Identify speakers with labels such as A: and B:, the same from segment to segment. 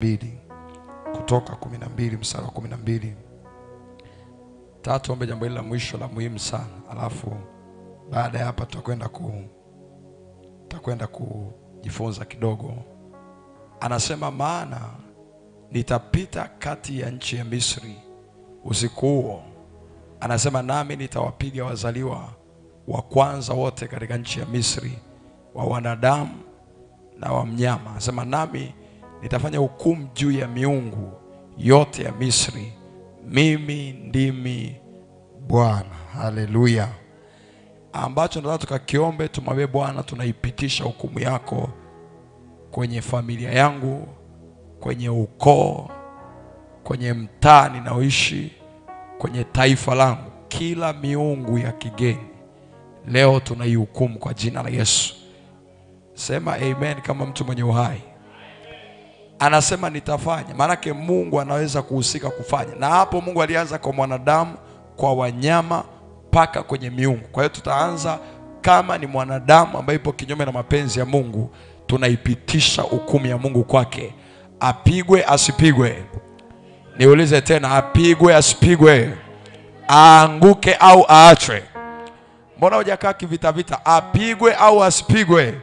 A: 12 Kutoka 12 mstari wa 12. Ombe jambo hili la mwisho la muhimu sana. Alafu baada ya hapa tutakwenda kujifunza kidogo. Anasema, maana nitapita kati ya nchi ya Misri usiku huo. Anasema, nami nitawapiga wazaliwa wa kwanza wote katika nchi ya Misri, wa wanadamu na wa mnyama. Anasema, nami nitafanya hukumu juu ya miungu yote ya Misri. Mimi ndimi Bwana. Haleluya. Ambacho nataka tukakiombe, tumwambie Bwana, tunaipitisha hukumu yako kwenye familia yangu, kwenye ukoo, kwenye mtaa ninaoishi, kwenye taifa langu. Kila miungu ya kigeni leo tunaihukumu kwa jina la Yesu. Sema amen kama mtu mwenye uhai. Anasema nitafanya, maanake Mungu anaweza kuhusika kufanya. Na hapo Mungu alianza kwa mwanadamu, kwa wanyama, mpaka kwenye miungu. Kwa hiyo tutaanza kama ni mwanadamu ambaye ipo kinyume na mapenzi ya Mungu, tunaipitisha hukumu ya Mungu kwake. Apigwe asipigwe? Niulize tena, apigwe asipigwe? Aanguke au aachwe? Mbona hujakaa kivita vita? Apigwe au asipigwe?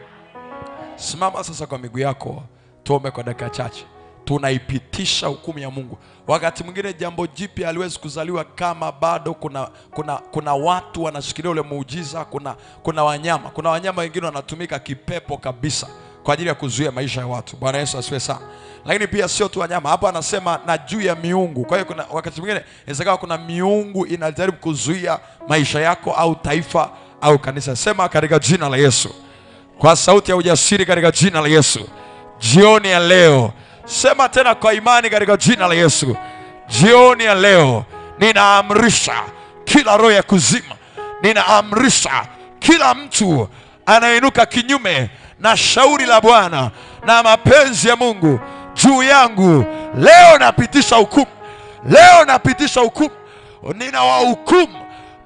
A: Simama sasa kwa miguu yako, tuombe kwa dakika chache. Tunaipitisha hukumu ya Mungu. Wakati mwingine jambo jipya haliwezi kuzaliwa kama bado kuna watu wanashikilia ule muujiza. Kuna wanyama wengine wanatumika kipepo kabisa kwa ajili ya kuzuia maisha ya watu. Bwana Yesu asifiwe sana. Lakini pia sio tu wanyama. Hapo anasema na juu ya miungu. Kwa hiyo kuna wakati mwingine inawezekana kuna miungu inajaribu kuzuia maisha yako au taifa au kanisa. Sema katika jina la Yesu, kwa sauti ya ujasiri, katika jina la Yesu. Jioni ya leo, sema tena kwa imani, katika jina la Yesu. Jioni ya leo ninaamrisha kila roho ya kuzima, ninaamrisha kila mtu anainuka kinyume na shauri la Bwana na mapenzi ya Mungu juu yangu, leo napitisha hukumu. Leo napitisha hukumu. Ninawahukumu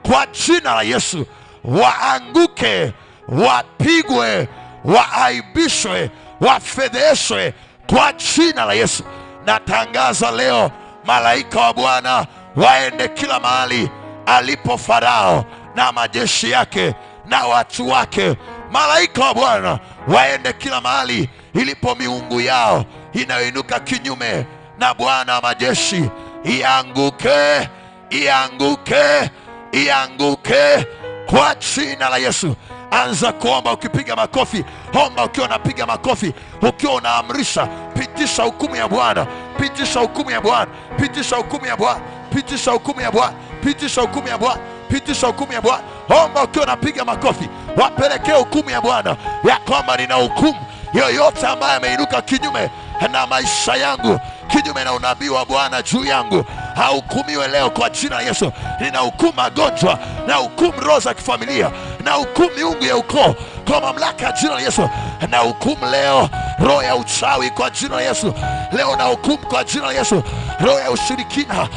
A: kwa jina la Yesu. Waanguke, wapigwe, waaibishwe, wafedheshwe kwa jina la Yesu. Natangaza leo malaika wa Bwana waende kila mahali alipo Farao na majeshi yake na watu wake. Malaika wa Bwana waende kila mahali ilipo miungu yao inayoinuka kinyume na Bwana wa majeshi. Ianguke, ianguke, ianguke kwa jina la Yesu. Anza kuomba ukipiga makofi. Omba ukiwa unapiga makofi, ukiwa unaamrisha. Pitisha hukumu ya Bwana, pitisha hukumu ya Bwana, pitisha hukumu ya Bwana, pitisha hukumu ya Bwana, pitisha hukumu ya Bwana, pitisha hukumu ya Bwana. Omba ukiwa unapiga makofi. Wapelekee hukumu ya Bwana ya kwamba nina hukumu yoyote ambaye ameinuka kinyume na maisha yangu, kinyume na unabii wa Bwana juu yangu, hahukumiwe leo kwa jina la Yesu. Nina hukumu magonjwa, na hukumu roho za kifamilia, na hukumu miungu ya ukoo kwa mamlaka ya jina la Yesu. Na hukumu leo roho ya uchawi kwa jina la Yesu. Leo na hukumu kwa jina la Yesu roho ya ushirikina.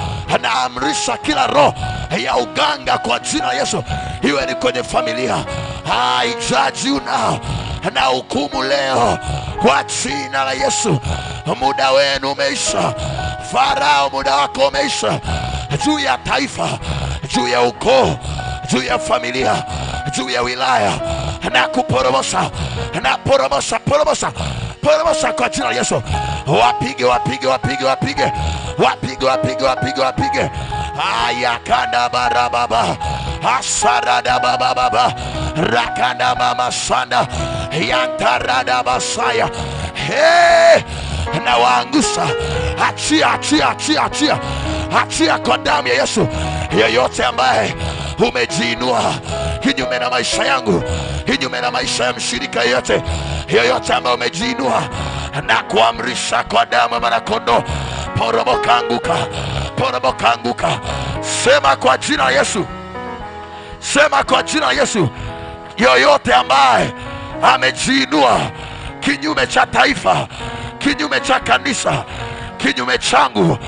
A: Naamrisha kila roho ya uganga kwa jina la Yesu, iwe ni kwenye familia, I judge you now. Na hukumu leo kwa jina la Yesu. Muda wenu umeisha. Farao, muda wako umeisha juu ya taifa, juu ya ukoo, juu ya familia, juu ya wilaya. Na kuporomosha, na poromosha, poromosha, poromosha kwa jina la Yesu. Wapige, wapige, wapige, wapige, wapige, wapige, wapige, wapige. Ayakanda barababa, asarada bababa, rakanda mama sana, yantarada basaya. Hey, na waangusha. Achia, achia, achia, achia, achia kwa damu ya Yesu. Yeyote ambaye umejiinua kinyume na maisha yangu, kinyume na maisha ya mshirika yote, yeyote ambaye umejiinua, na kuamrisha kwa damu ya mwanakondoo, poromoka, anguka, poromoka, anguka. Sema kwa jina la Yesu, sema kwa jina la Yesu. Yoyote ambaye amejiinua kinyume cha taifa, kinyume cha kanisa, kinyume changu,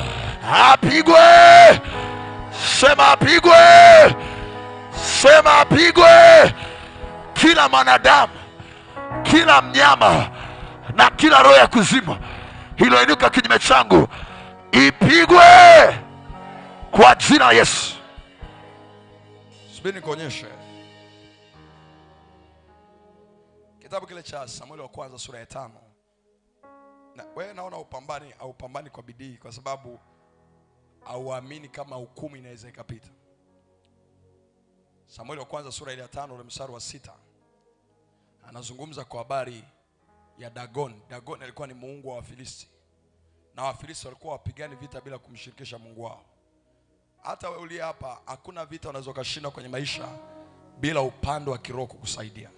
A: apigwe. Sema apigwe, sema apigwe. Kila mwanadamu, kila mnyama, na kila roho ya kuzima iliyoinuka kinyume changu ipigwe kwa jina la Yesu. Subiri nikuonyeshe kitabu kile cha Samueli wa kwanza sura ya 5. Na wewe naona upambani kwa bidii kwa sababu hauamini kama hukumu inaweza ikapita. Samueli wa kwanza sura ile ya 5 ule mstari wa 6 anazungumza kwa habari ya Dagon. Dagon alikuwa ni mungu wa Wafilisti, na Wafilisti walikuwa wapigani vita bila kumshirikisha Mungu wao. Hata wewe uliye hapa, hakuna vita unaweza kushinda kwenye maisha bila upande wa kiroho kukusaidia.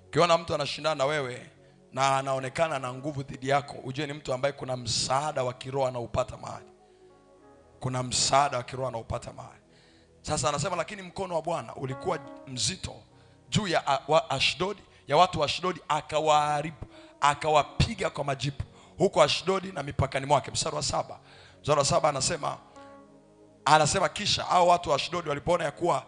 A: Ukiona mtu anashindana na wewe na anaonekana na nguvu dhidi yako, ujue ni mtu ambaye kuna msaada wa kiroho anaupata mahali. Kuna msaada wa kiroho anaupata mahali. Sasa anasema lakini mkono wa Bwana ulikuwa mzito juu ya Ashdodi, ya watu wa Ashdodi, akawaharibu, akawapiga kwa majipu huko Ashdodi na mipakani mwake. Mstari wa 7. Mstari wa 7 anasema kisha hao watu wa Ashdodi walipoona ya kuwa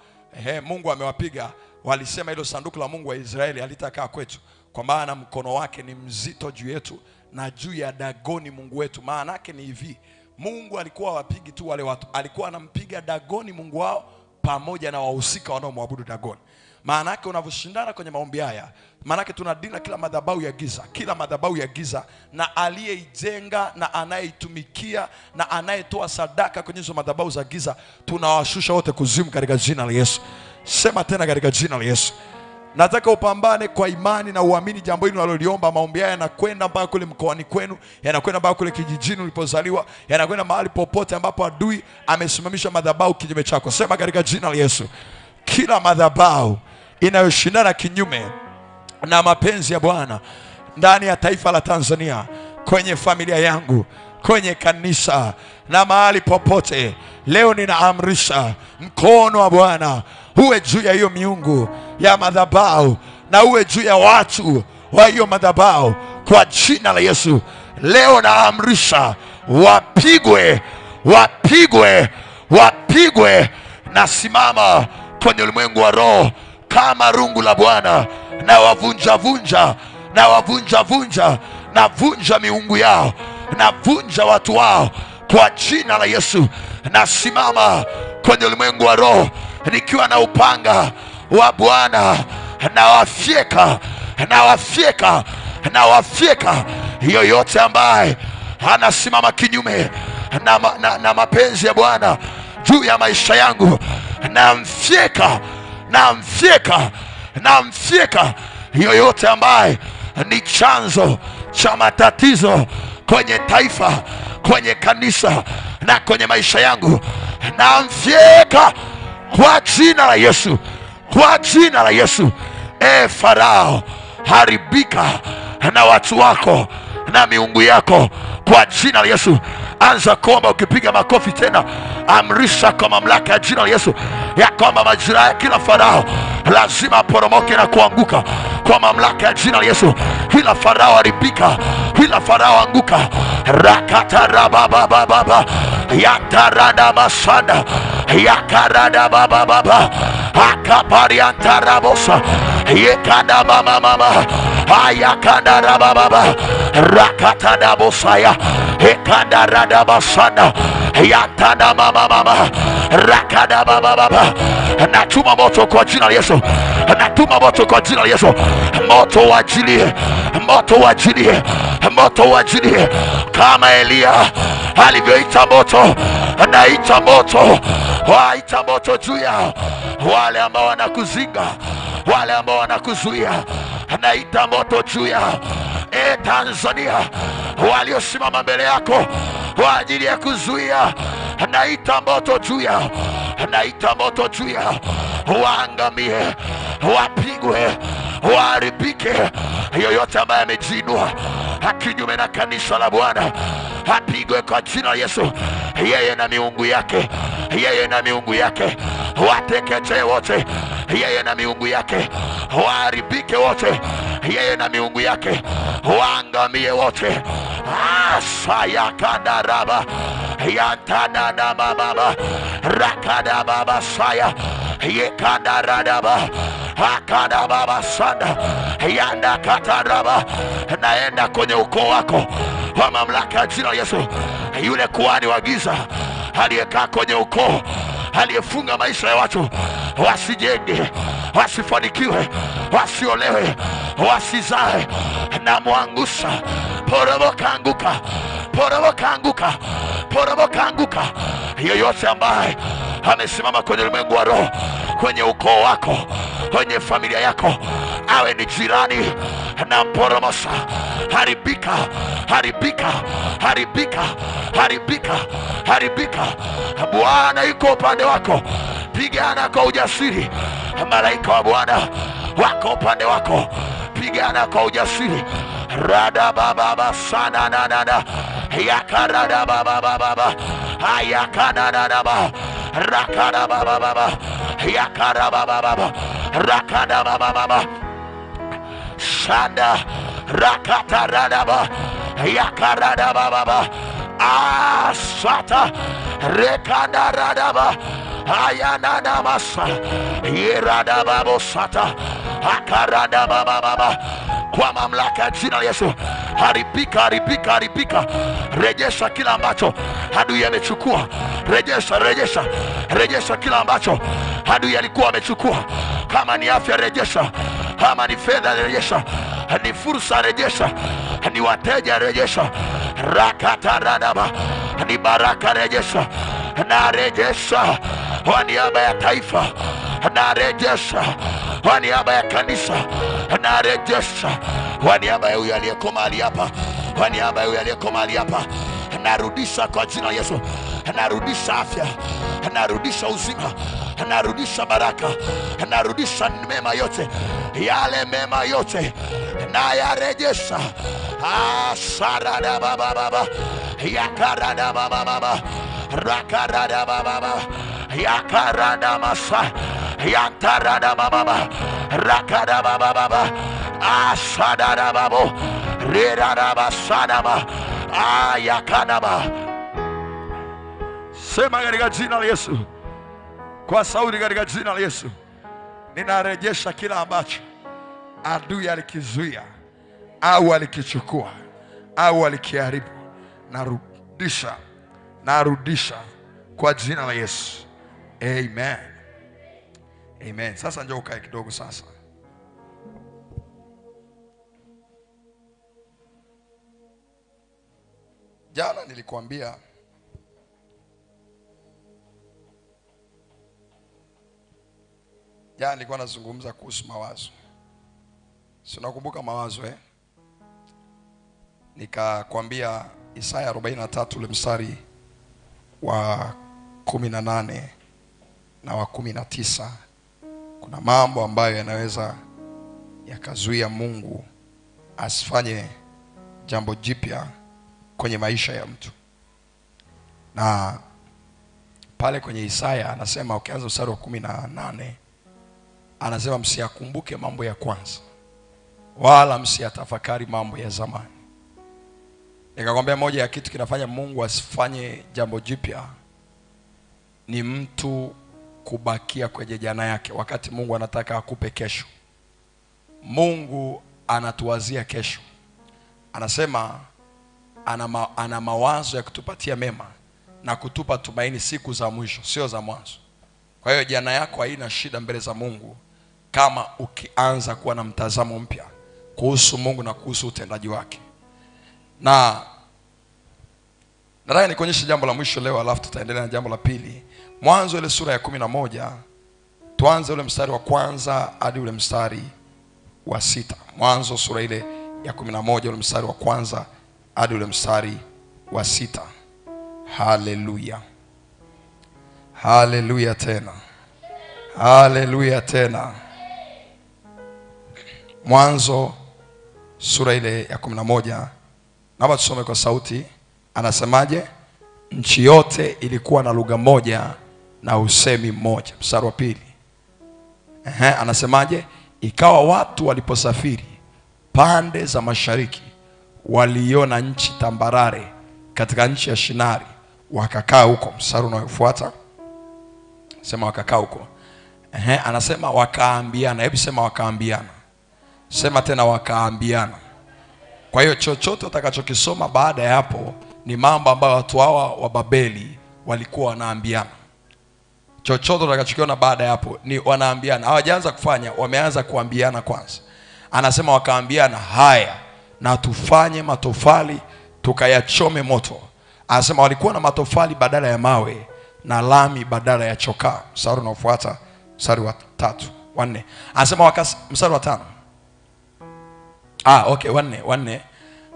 A: Mungu amewapiga, walisema hilo sanduku la Mungu wa Israeli halitakaa kwetu, kwa maana mkono wake ni mzito juu yetu na juu ya Dagoni mungu wetu. Maana yake ni hivi, Mungu alikuwa wapigi tu wale watu, alikuwa anampiga Dagoni mungu wao pamoja na wahusika wanaomwabudu Dagoni. Maana yake unavyoshindana kwenye maombi haya, maana yake tunadili kila madhabahu ya giza, kila madhabahu ya giza, na aliyeijenga na anayeitumikia na anayetoa sadaka kwenye hizo madhabahu za giza, tunawashusha wote kuzimu katika jina la Yesu. Sema tena katika jina la Yesu. Nataka upambane kwa imani na uamini jambo hili unaloliomba. Maombi haya yanakwenda mpaka kule mkoani kwenu, yanakwenda mpaka kule kijijini ulipozaliwa, yanakwenda mahali popote ambapo adui amesimamisha madhabahu kinyume chako. Sema katika jina la Yesu. Kila madhabahu inayoshindana kinyume na mapenzi ya Bwana ndani ya taifa la Tanzania, kwenye familia yangu, kwenye kanisa na mahali popote, leo ninaamrisha mkono wa Bwana uwe juu ya hiyo miungu ya madhabahu na uwe juu ya watu wa hiyo madhabahu kwa jina la Yesu. Leo naamrisha wapigwe, wapigwe, wapigwe. Nasimama kwenye ulimwengu wa roho kama rungu la Bwana, na wavunja vunja, na wavunja vunja, na vunja miungu yao, na vunja watu wao kwa jina la Yesu. Nasimama kwenye ulimwengu wa roho nikiwa na upanga wa Bwana, na wafyeka, na wafyeka, na wafyeka yoyote ambaye anasimama kinyume na mapenzi ya Bwana juu ya maisha yangu. Na mfyeka, na mfyeka, na mfyeka yoyote ambaye ni chanzo cha matatizo kwenye taifa, kwenye kanisa na kwenye maisha yangu. Na mfyeka kwa jina la Yesu, kwa jina la Yesu. Farao, haribika na watu wako na miungu yako kwa jina la Yesu. Anza kuomba ukipiga makofi tena. Amrisha kwa mamlaka ya jina la Yesu ya kwamba majira ya kila Farao lazima poromoke na kuanguka kwa mamlaka ya jina la Yesu. Kila Farao haribika, kila Farao anguka. Rakatarabababa yatarada masanda yakarada bababa akapariantarabosa yekada mama ayakada rababa rakatada bosaya ekada rada basanda yatada mama rakada bababa. Natuma moto kwa jina la Yesu, natuma moto kwa jina la Yesu. Moto wajilie, moto wajilie, moto wajilie kama Elia alivyoita moto. Naita moto, waita moto juu ya wale ambao wanakuzinga, wale ambao wanakuzuia. Naita moto juu ya Tanzania, waliosimama mbele yako kwa ajili ya kuzuia. Naita moto juu ya, naita moto juu ya, waangamie, wapigwe, waharibike. Yoyote ambaye amejiinua kinyume na kanisa la Bwana apigwe kwa jina la Yesu. Yeye na miungu yake, yeye na miungu yake wateketee wote, yeye na miungu yake waharibike wote, yeye na miungu yake waangamie wote. Saya kadaraba yantada na mama rakada baba saya yekadaraba akada baba sana yanda kataraba. Naenda kwenye ukoo wako
B: kwa mamlaka ya jina la Yesu. Yule kuhani wa giza aliyekaa kwenye ukoo, aliyefunga maisha ya watu wasijenge, wasifanikiwe, wasiolewe, wasizae, na muangusha. Poromoka, anguka, poromoka, anguka, poromoka, anguka. Yoyote ambaye amesimama kwenye ulimwengu wa roho, kwenye ukoo wako, kwenye familia yako, awe ni jirani, na mporomosha. Haribika, haribika, haribika, haribika, haribika. Bwana yuko upande wako, pigana kwa ujasiri. Malaika wa Bwana wako upande wako, pigana kwa ujasiri. Rada baba sana na na yakarada baba baba ayakana na na rakada baba baba yakara baba baba rakada baba baba shanda rakata rada baba yakarada baba baba asata rekada rada baba ayana na masa yerada baba sata akarada baba baba. Kwa mamlaka ya jina la Yesu, haribika, haribika, haribika. Rejesha kila ambacho adui amechukua. Rejesha, rejesha, rejesha kila ambacho adui alikuwa amechukua. Kama ni afya, rejesha. Kama ni fedha, rejesha. Ni fursa, rejesha. Ni wateja, rejesha. Rakata radaba, ni baraka, rejesha. Na rejesha kwa niaba ya taifa, na rejesha kwa niaba ya kanisa, na rejesha kwa niaba ya huyu aliyeko mahali hapa, kwa niaba ya huyu aliyeko mahali hapa. Narudisha kwa jina la Yesu, narudisha afya, narudisha uzima, narudisha baraka, narudisha mema yote, yale mema yote na yarejesha. Sarada baba baba yakarada baba baba rakarada baba baba yakarada masa yantarada baba rakada baba baba asadada babo rirada basadaba ayakanaba. Sema katika jina la Yesu, kwa sauti katika jina la Yesu, ninarejesha kila ambacho adui alikizuia au alikichukua au alikiharibu. Narudisha, narudisha kwa jina la Yesu. Amen. Amen. Sasa njoo ukae kidogo sasa. Jana nilikuambia nilikuwa nazungumza kuhusu mawazo. Si unakumbuka mawazo Nikakwambia Isaya 43 ule mstari wa 18 na wa 19. Kuna mambo ambayo yanaweza yakazuia Mungu asifanye jambo jipya kwenye maisha ya mtu. Na pale kwenye Isaya anasema, ukianza mstari wa 18, anasema msiyakumbuke mambo ya kwanza, wala msiyatafakari mambo ya zamani. Nikakwambia moja ya kitu kinafanya Mungu asifanye jambo jipya ni mtu kubakia kwenye jana yake, wakati Mungu anataka akupe kesho. Mungu anatuwazia kesho. Anasema ana mawazo ya kutupatia mema na kutupa tumaini siku za mwisho, sio za mwanzo. Kwa hiyo jana yako haina shida mbele za Mungu kama ukianza kuwa na mtazamo mpya kuhusu Mungu na kuhusu utendaji wake. Na nataka nikuonyeshe jambo la mwisho leo, alafu tutaendelea na jambo la pili. Mwanzo ile sura ya 11, tuanze ule mstari wa kwanza hadi ule mstari wa 6. Mwanzo sura ile ya 11 ule mstari wa kwanza hadi ule mstari wa 6. Haleluya. Haleluya tena. Haleluya tena. Mwanzo sura ile ya 11. Naomba tusome kwa sauti. Anasemaje? Nchi yote ilikuwa na lugha moja na usemi mmoja. Mstari wa 2. Anasemaje? Ikawa watu waliposafiri pande za mashariki, waliona nchi tambarare katika nchi ya Shinari, wakakaa huko. Mstari unaofuata sema wakakaa huko. Anasema wakaambiana. Hebu sema wakaambiana. Sema tena wakaambiana.
A: Kwa hiyo chochote utakachokisoma baada ya hapo ni mambo ambayo watu hawa wa Babeli walikuwa wanaambiana. Chochote utakachokiona baada ya hapo ni wanaambiana. Hawajaanza kufanya, wameanza kuambiana kwanza. Anasema wakaambiana, haya na tufanye matofali tukayachome moto. Anasema walikuwa na matofali badala ya mawe na lami badala ya chokaa. Mstari unaofuata, mstari wa 3, wa 4. Anasema mstari wa 5. Wa 4.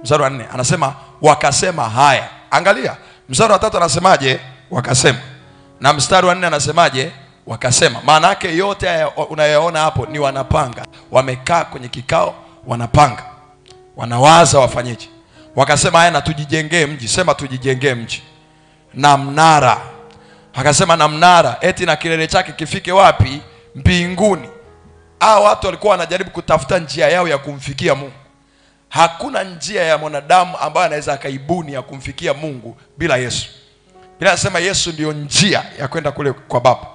A: Mstari wa 4 anasema wakasema haya. Angalia, mstari wa 3 anasemaje? Wakasema. Na mstari wa 4 anasemaje? Wakasema. Maana yake yote haya unayoona hapo ni wanapanga. Wamekaa kwenye kikao, wanapanga. Wanawaza wafanyeje. Wakasema haya na tujijengee mji. Sema tujijengee mji. Na mnara. Akasema na mnara, eti na kilele chake kifike wapi? Mbinguni. Hao watu walikuwa wanajaribu kutafuta njia yao ya kumfikia Mungu. Hakuna njia ya mwanadamu ambayo anaweza akaibuni ya kumfikia Mungu bila Yesu. Bila nasema Yesu ndio njia ya kwenda kule kwa Baba.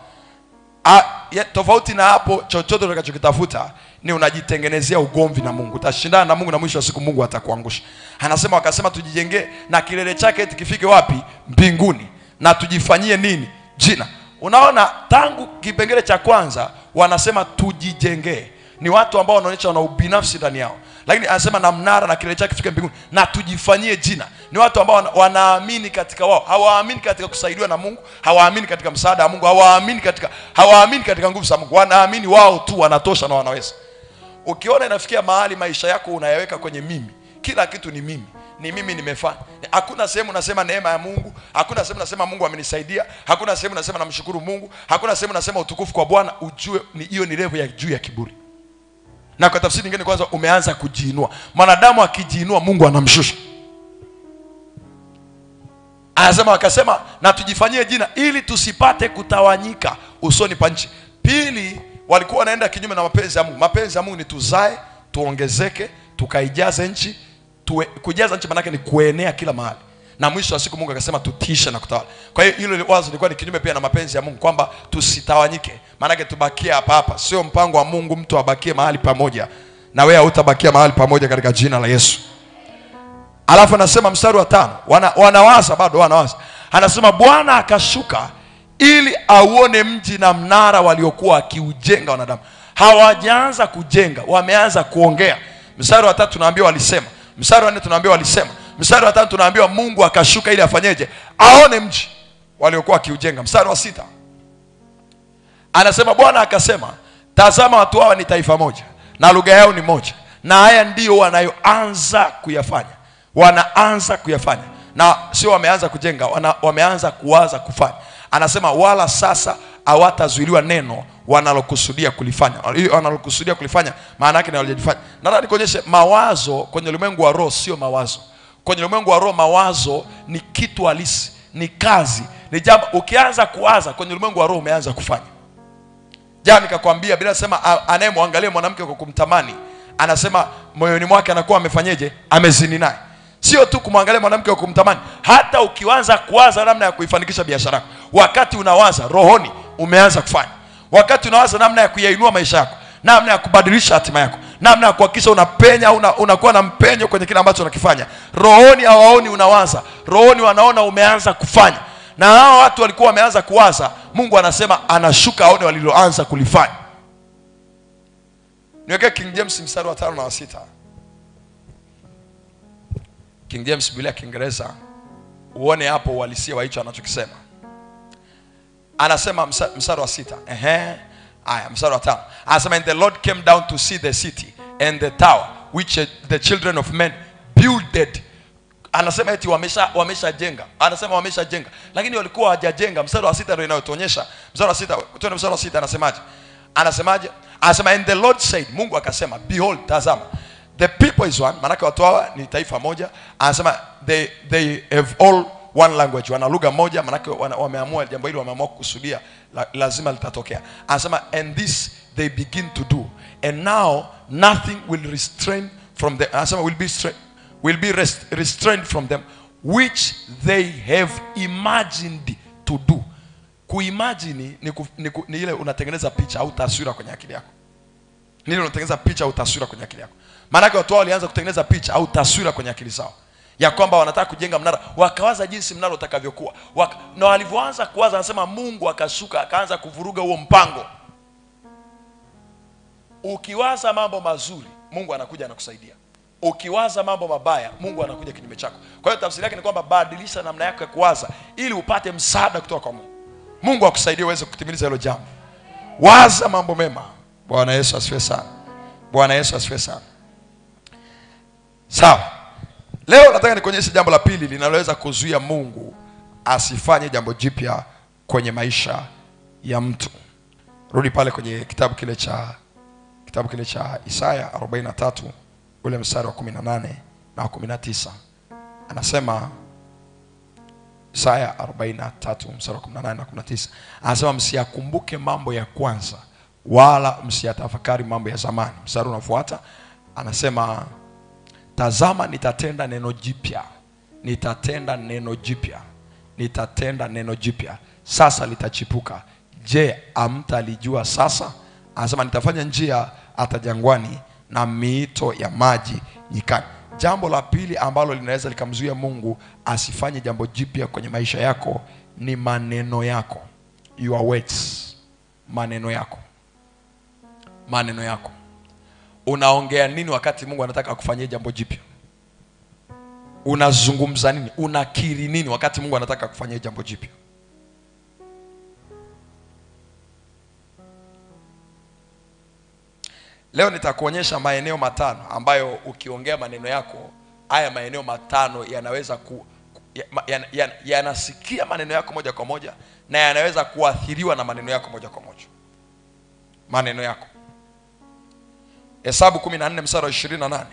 A: Tofauti na hapo, chochote utakachokitafuta ni unajitengenezea ugomvi na Mungu. Utashindana na Mungu na mwisho wa siku Mungu atakuangusha. Anasema wakasema tujijengee na kilele chake eti kifike wapi? Mbinguni. Na tujifanyie nini? Jina. Unaona, tangu kipengele cha kwanza wanasema tujijengee. Ni watu ambao wanaonyesha wana ubinafsi ndani yao. Lakini anasema na mnara na kilele chake kifike mbinguni na tujifanyie jina. Ni watu ambao wanaamini katika wao. Hawaamini katika kusaidiwa na Mungu, hawaamini katika msaada wa Mungu, hawaamini katika nguvu za Mungu. Wanaamini wao tu wanatosha na wanaweza. Ukiona inafikia mahali maisha yako unayaweka kwenye mimi, kila kitu ni mimi. Ni mimi nimefanya. Hakuna sehemu nasema neema ya Mungu, hakuna sehemu nasema Mungu amenisaidia, hakuna sehemu nasema namshukuru Mungu, hakuna sehemu nasema utukufu kwa Bwana. Ujue ni hiyo ni level ya juu ya kiburi. Na kwa tafsiri nyingine kwanza umeanza kujiinua. Mwanadamu akijiinua Mungu anamshusha. Anasema wakasema na tujifanyie jina ili tusipate kutawanyika usoni pa nchi. Pili, walikuwa wanaenda kinyume na mapenzi ya Mungu. Mapenzi ya Mungu ni tuzae, tuongezeke, tukaijaze nchi. Kujaza nchi maana yake ni kuenea kila mahali. Na mwisho wa siku Mungu akasema tutishe na kutawala. Kwa hiyo hilo wazo lilikuwa ni kinyume pia na mapenzi ya Mungu, kwamba tusitawanyike. Maana yake tubakie hapa hapa. Sio mpango wa Mungu mtu abakie mahali pamoja. Na wewe hutabakia mahali pamoja katika jina la Yesu. Alafu anasema mstari wa 5, wanawaza bado wanawaza. Anasema Bwana akashuka ili auone mji na mnara waliokuwa akiujenga wanadamu. Hawajaanza kujenga, wameanza kuongea. Mstari wa 3 tunaambiwa walisema. Mstari wa 4 tunaambiwa walisema. Mstari wa 5 tunaambiwa Mungu akashuka ili afanyeje? Aone mji waliokuwa akiujenga. Mstari wa 6 anasema Bwana akasema, tazama watu hawa ni taifa moja na lugha yao ni moja, na haya ndio wanayoanza kuyafanya. Wanaanza kuyafanya. Na sio wameanza kujenga, wameanza kuwaza kufanya. Anasema wala sasa hawatazuiliwa neno wanalokusudia kulifanya. Wanalokusudia kulifanya maana yake ni walijifanya. Nataka nikuonyeshe mawazo kwenye ulimwengu wa roho sio mawazo. Kwenye ulimwengu wa roho mawazo ni kitu halisi, ni kazi, ni jambo. Ukianza kuwaza kwenye ulimwengu wa roho umeanza kufanya. Jana nikakwambia bila sema anayemwangalia mwanamke kwa kumtamani, anasema moyoni mwake anakuwa amefanyeje? Amezini naye. Sio tu kumwangalia mwanamke kwa kumtamani, hata ukianza kuwaza namna ya kuifanikisha biashara yako, wakati unawaza rohoni umeanza kufanya. Wakati unawaza namna ya kuyainua maisha yako, namna ya kubadilisha hatima yako, namna ya kuhakikisha unapenya, unakuwa na mpenyo kwenye kile ambacho unakifanya, rohoni hawaoni unawaza, rohoni wanaona umeanza kufanya. Na hao watu walikuwa wameanza kuwaza, Mungu anasema anashuka aone waliloanza kulifanya. Niweke King James mstari wa 5 na wa 6. King James Biblia ya Kiingereza, uone hapo uhalisia wa hicho anachokisema. Anasema mstari wa 6. Aya, mstari wa 5. Anasema and the Lord came down to see the city and the tower which the children of men builded. Anasema eti wameshajenga. Anasema wameshajenga, lakini walikuwa hawajajenga. Mstari wa 6 ndio inayotuonyesha. Mstari wa 6, tuone mstari wa 6 anasemaje? Anasema and the Lord said, Mungu akasema, behold, tazama, the people is one. Maana watu hawa ni taifa moja. Anasema they have all one language, wana lugha moja. Maana wameamua jambo hili, wameamua kukusudia lazima litatokea. Anasema and this they begin to do, and now nothing will restrain from them. Anasema will be restrained from them which they have imagined to do. Kuimagine ni ile unatengeneza picha au taswira kwenye akili yako. Nini unatengeneza picha au taswira kwenye akili yako? Maana yake watu wao walianza kutengeneza picha au taswira kwenye akili zao ya kwamba wanataka kujenga mnara, wakawaza jinsi mnara utakavyokuwa. Na walivyoanza kuwaza, anasema Mungu akashuka akaanza kuvuruga huo mpango. Ukiwaza mambo mazuri, Mungu anakuja anakusaidia. Ukiwaza mambo mabaya, Mungu anakuja kinyume chako. Kwa hiyo tafsiri yake ni kwamba badilisha namna yako ya kuwaza ili upate msaada kutoka kwa Mungu. Mungu akusaidie uweze kutimiliza hilo jambo. Waza mambo mema. Bwana Yesu asifiwe sana. Bwana Yesu asifiwe sana. Sawa. Leo nataka nikuonyeshe jambo la pili linaloweza kuzuia Mungu asifanye jambo jipya kwenye maisha ya mtu. Rudi pale kwenye kitabu kile cha Isaya 43 ule mstari wa 18 na 19. Anasema Isaya 43 mstari wa 18 na 19. Anasema msiyakumbuke mambo ya kwanza wala msiyatafakari mambo ya zamani. Mstari unafuata anasema tazama nitatenda neno jipya. Nitatenda neno jipya. Nitatenda neno jipya. Sasa litachipuka. Je, hamtalijua sasa? Anasema nitafanya njia hata jangwani na mito ya maji nyikani. Jambo la pili ambalo linaweza likamzuia Mungu asifanye jambo jipya kwenye maisha yako ni maneno yako. Your words. Maneno yako. Maneno yako. Unaongea nini wakati Mungu anataka akufanyie jambo jipya? Unazungumza nini? Unakiri nini wakati Mungu anataka akufanyie jambo jipya? Leo nitakuonyesha maeneo matano ambayo ukiongea maneno yako, haya maeneo matano yanaweza yanasikia maneno yako moja kwa moja na yanaweza kuathiriwa na maneno yako moja kwa moja. Maneno yako. Hesabu 14 mstari wa 28.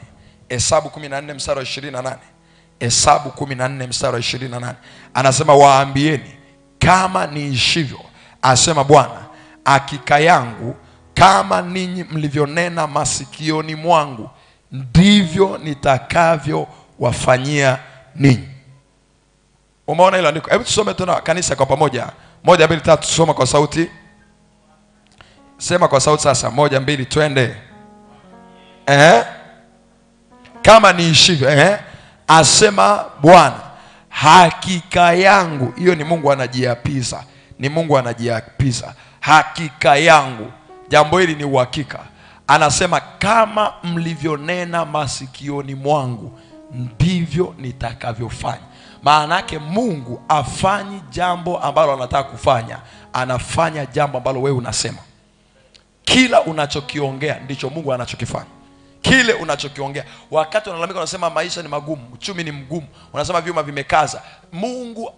A: Hesabu 14 mstari wa 28. Hesabu 14 mstari wa 28. Anasema waambieni kama niishivyo, asema Bwana, hakika yangu kama ninyi mlivyonena masikioni mwangu, ndivyo nitakavyo wafanyia ninyi. Umeona hilo andiko? Hebu tusome tena kanisa kwa pamoja. 1 2 3 tusome kwa sauti. Sema kwa sauti sasa. 1 2 twende. Kama niishivyo, asema Bwana, hakika yangu. Hiyo ni Mungu anajiapiza. Ni Mungu anajiapiza. Hakika yangu. Jambo hili ni uhakika. Anasema kama mlivyonena masikioni mwangu, ndivyo nitakavyofanya. Maana yake Mungu afanyi jambo ambalo anataka kufanya, anafanya jambo ambalo wewe unasema. Kila unachokiongea ndicho Mungu anachokifanya. Kile unachokiongea. Wakati unalalamika unasema maisha ni magumu, uchumi ni mgumu, unasema vyuma vimekaza, Mungu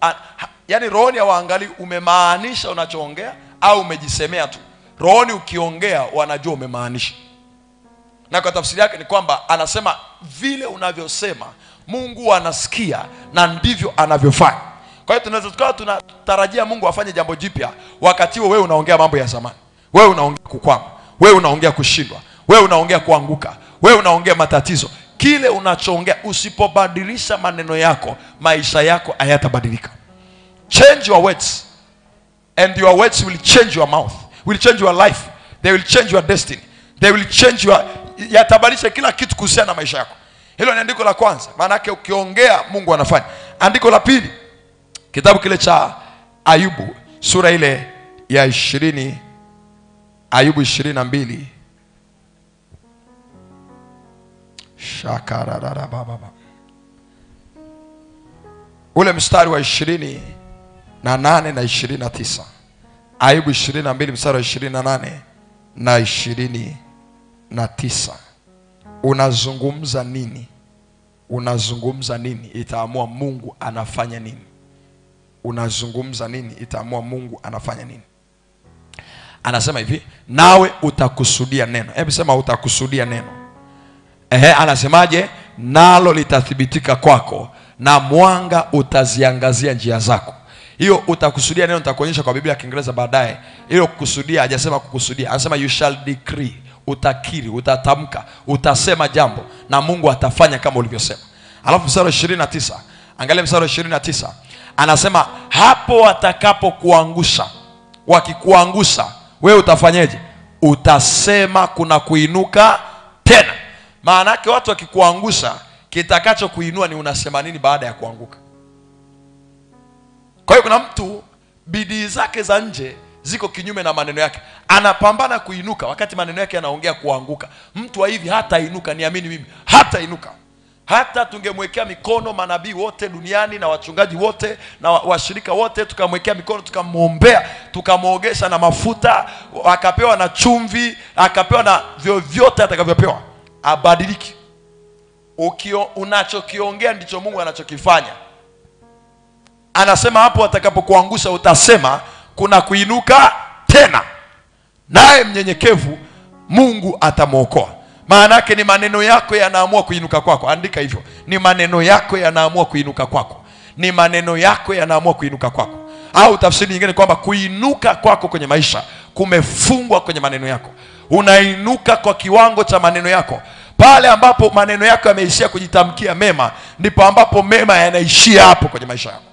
A: yani rohoni hawaangalii umemaanisha unachoongea au umejisemea tu. Rohoni ukiongea wanajua umemaanisha. Na kwa tafsiri yake ni kwamba anasema vile unavyosema Mungu anasikia na ndivyo anavyofanya. Kwa hiyo tunaweza tukawa tunatarajia Mungu afanye jambo jipya wakati wewe unaongea mambo ya zamani. Wewe unaongea kukwama, wewe unaongea kushindwa, wewe unaongea kuanguka, wewe unaongea matatizo. Kile unachoongea, usipobadilisha maneno yako, maisha yako hayatabadilika. Change your words and your words will change your mouth, will change your life, they will change your destiny, they will change your, yatabadilisha kila kitu kuhusiana na maisha yako. Hilo ni andiko la kwanza. Maana yake ukiongea Mungu anafanya. Andiko la pili, kitabu kile cha Ayubu sura ile ya 20, Ayubu 22. Shakarara baba. Ule mstari wa 28 na 29. Ayubu 22 mstari wa 28 na 29. Unazungumza nini? Unazungumza nini itaamua Mungu anafanya nini. Unazungumza nini itaamua Mungu anafanya nini. Anasema hivi, nawe utakusudia neno. Hebu sema utakusudia neno. Anasemaje? Nalo litathibitika kwako na mwanga utaziangazia njia zako. Hiyo utakusudia neno nitakuonyesha kwa Biblia ya Kiingereza baadaye. Hiyo kukusudia hajasema kukusudia. Anasema you shall decree. Utakiri, utatamka, utasema jambo na Mungu atafanya kama ulivyosema. Alafu mstari wa 29. Angalia mstari wa 29. Anasema hapo watakapokuangusha, wakikuangusha, wewe utafanyaje? utasema kuna kuinuka tena. Maana yake watu wakikuangusha, kitakacho kuinua ni unasema nini baada ya kuanguka. Kwa hiyo kuna mtu bidii zake za nje ziko kinyume na maneno yake. Anapambana kuinuka wakati maneno yake yanaongea kuanguka. Mtu wa hivi hata inuka, niamini mimi, hata inuka. Hata tungemwekea mikono manabii wote duniani na wachungaji wote na washirika wote, tukamwekea mikono, tukamwombea, tukamwogesha na mafuta, akapewa na chumvi, akapewa na vyovyote atakavyopewa, abadiliki. Unachokiongea ndicho Mungu anachokifanya. Anasema hapo atakapokuangusha utasema kuna kuinuka tena, naye mnyenyekevu Mungu atamuokoa. Maana yake ni maneno yako yanaamua kuinuka kwako. Andika hivyo, ni maneno yako yanaamua kuinuka kwako. Ni maneno yako yanaamua kuinuka kwako. Au tafsiri nyingine kwamba kuinuka kwako kwenye maisha kumefungwa kwenye maneno yako. Unainuka kwa kiwango cha maneno yako. Pale ambapo maneno yako yameishia kujitamkia mema, ndipo ambapo mema yanaishia hapo kwenye maisha yako.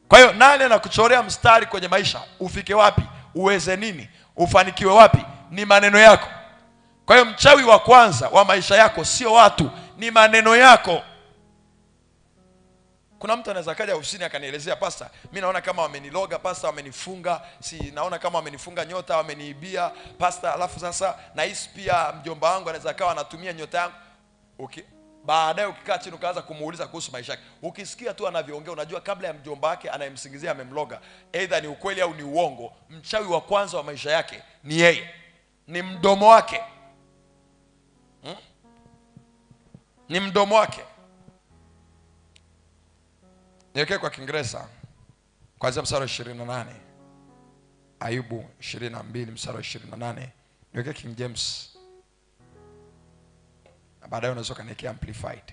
A: Kwa hiyo nani anakuchorea mstari kwenye maisha? Ufike wapi? Uweze nini? Ufanikiwe wapi? Ni maneno yako. Kwa hiyo mchawi wa kwanza wa maisha yako sio watu, ni maneno yako. Kuna mtu anaweza kaja ofisini akanielezea, pastor, mimi naona kama wameniloga, pastor, wamenifunga, naona kama wamenifunga nyota, wameniibia, pastor, alafu sasa nahisi pia mjomba wangu anaweza kawa anatumia nyota yangu. Baadaye ukikaa chini ukaanza kumuuliza kuhusu maisha yake, ukisikia tu anavyoongea unajua kabla ya mjomba wake anayemsingizia amemloga, either ni ukweli au ni uongo. Mchawi wa kwanza wa maisha yake ni yeye, ni mdomo wake. Ni mdomo wake. Niweke kwa Kiingereza kuanzia mstari wa 28. Ayubu 22 mstari wa 28. Niweke King James. Baadaye unaweza kaniwekea amplified.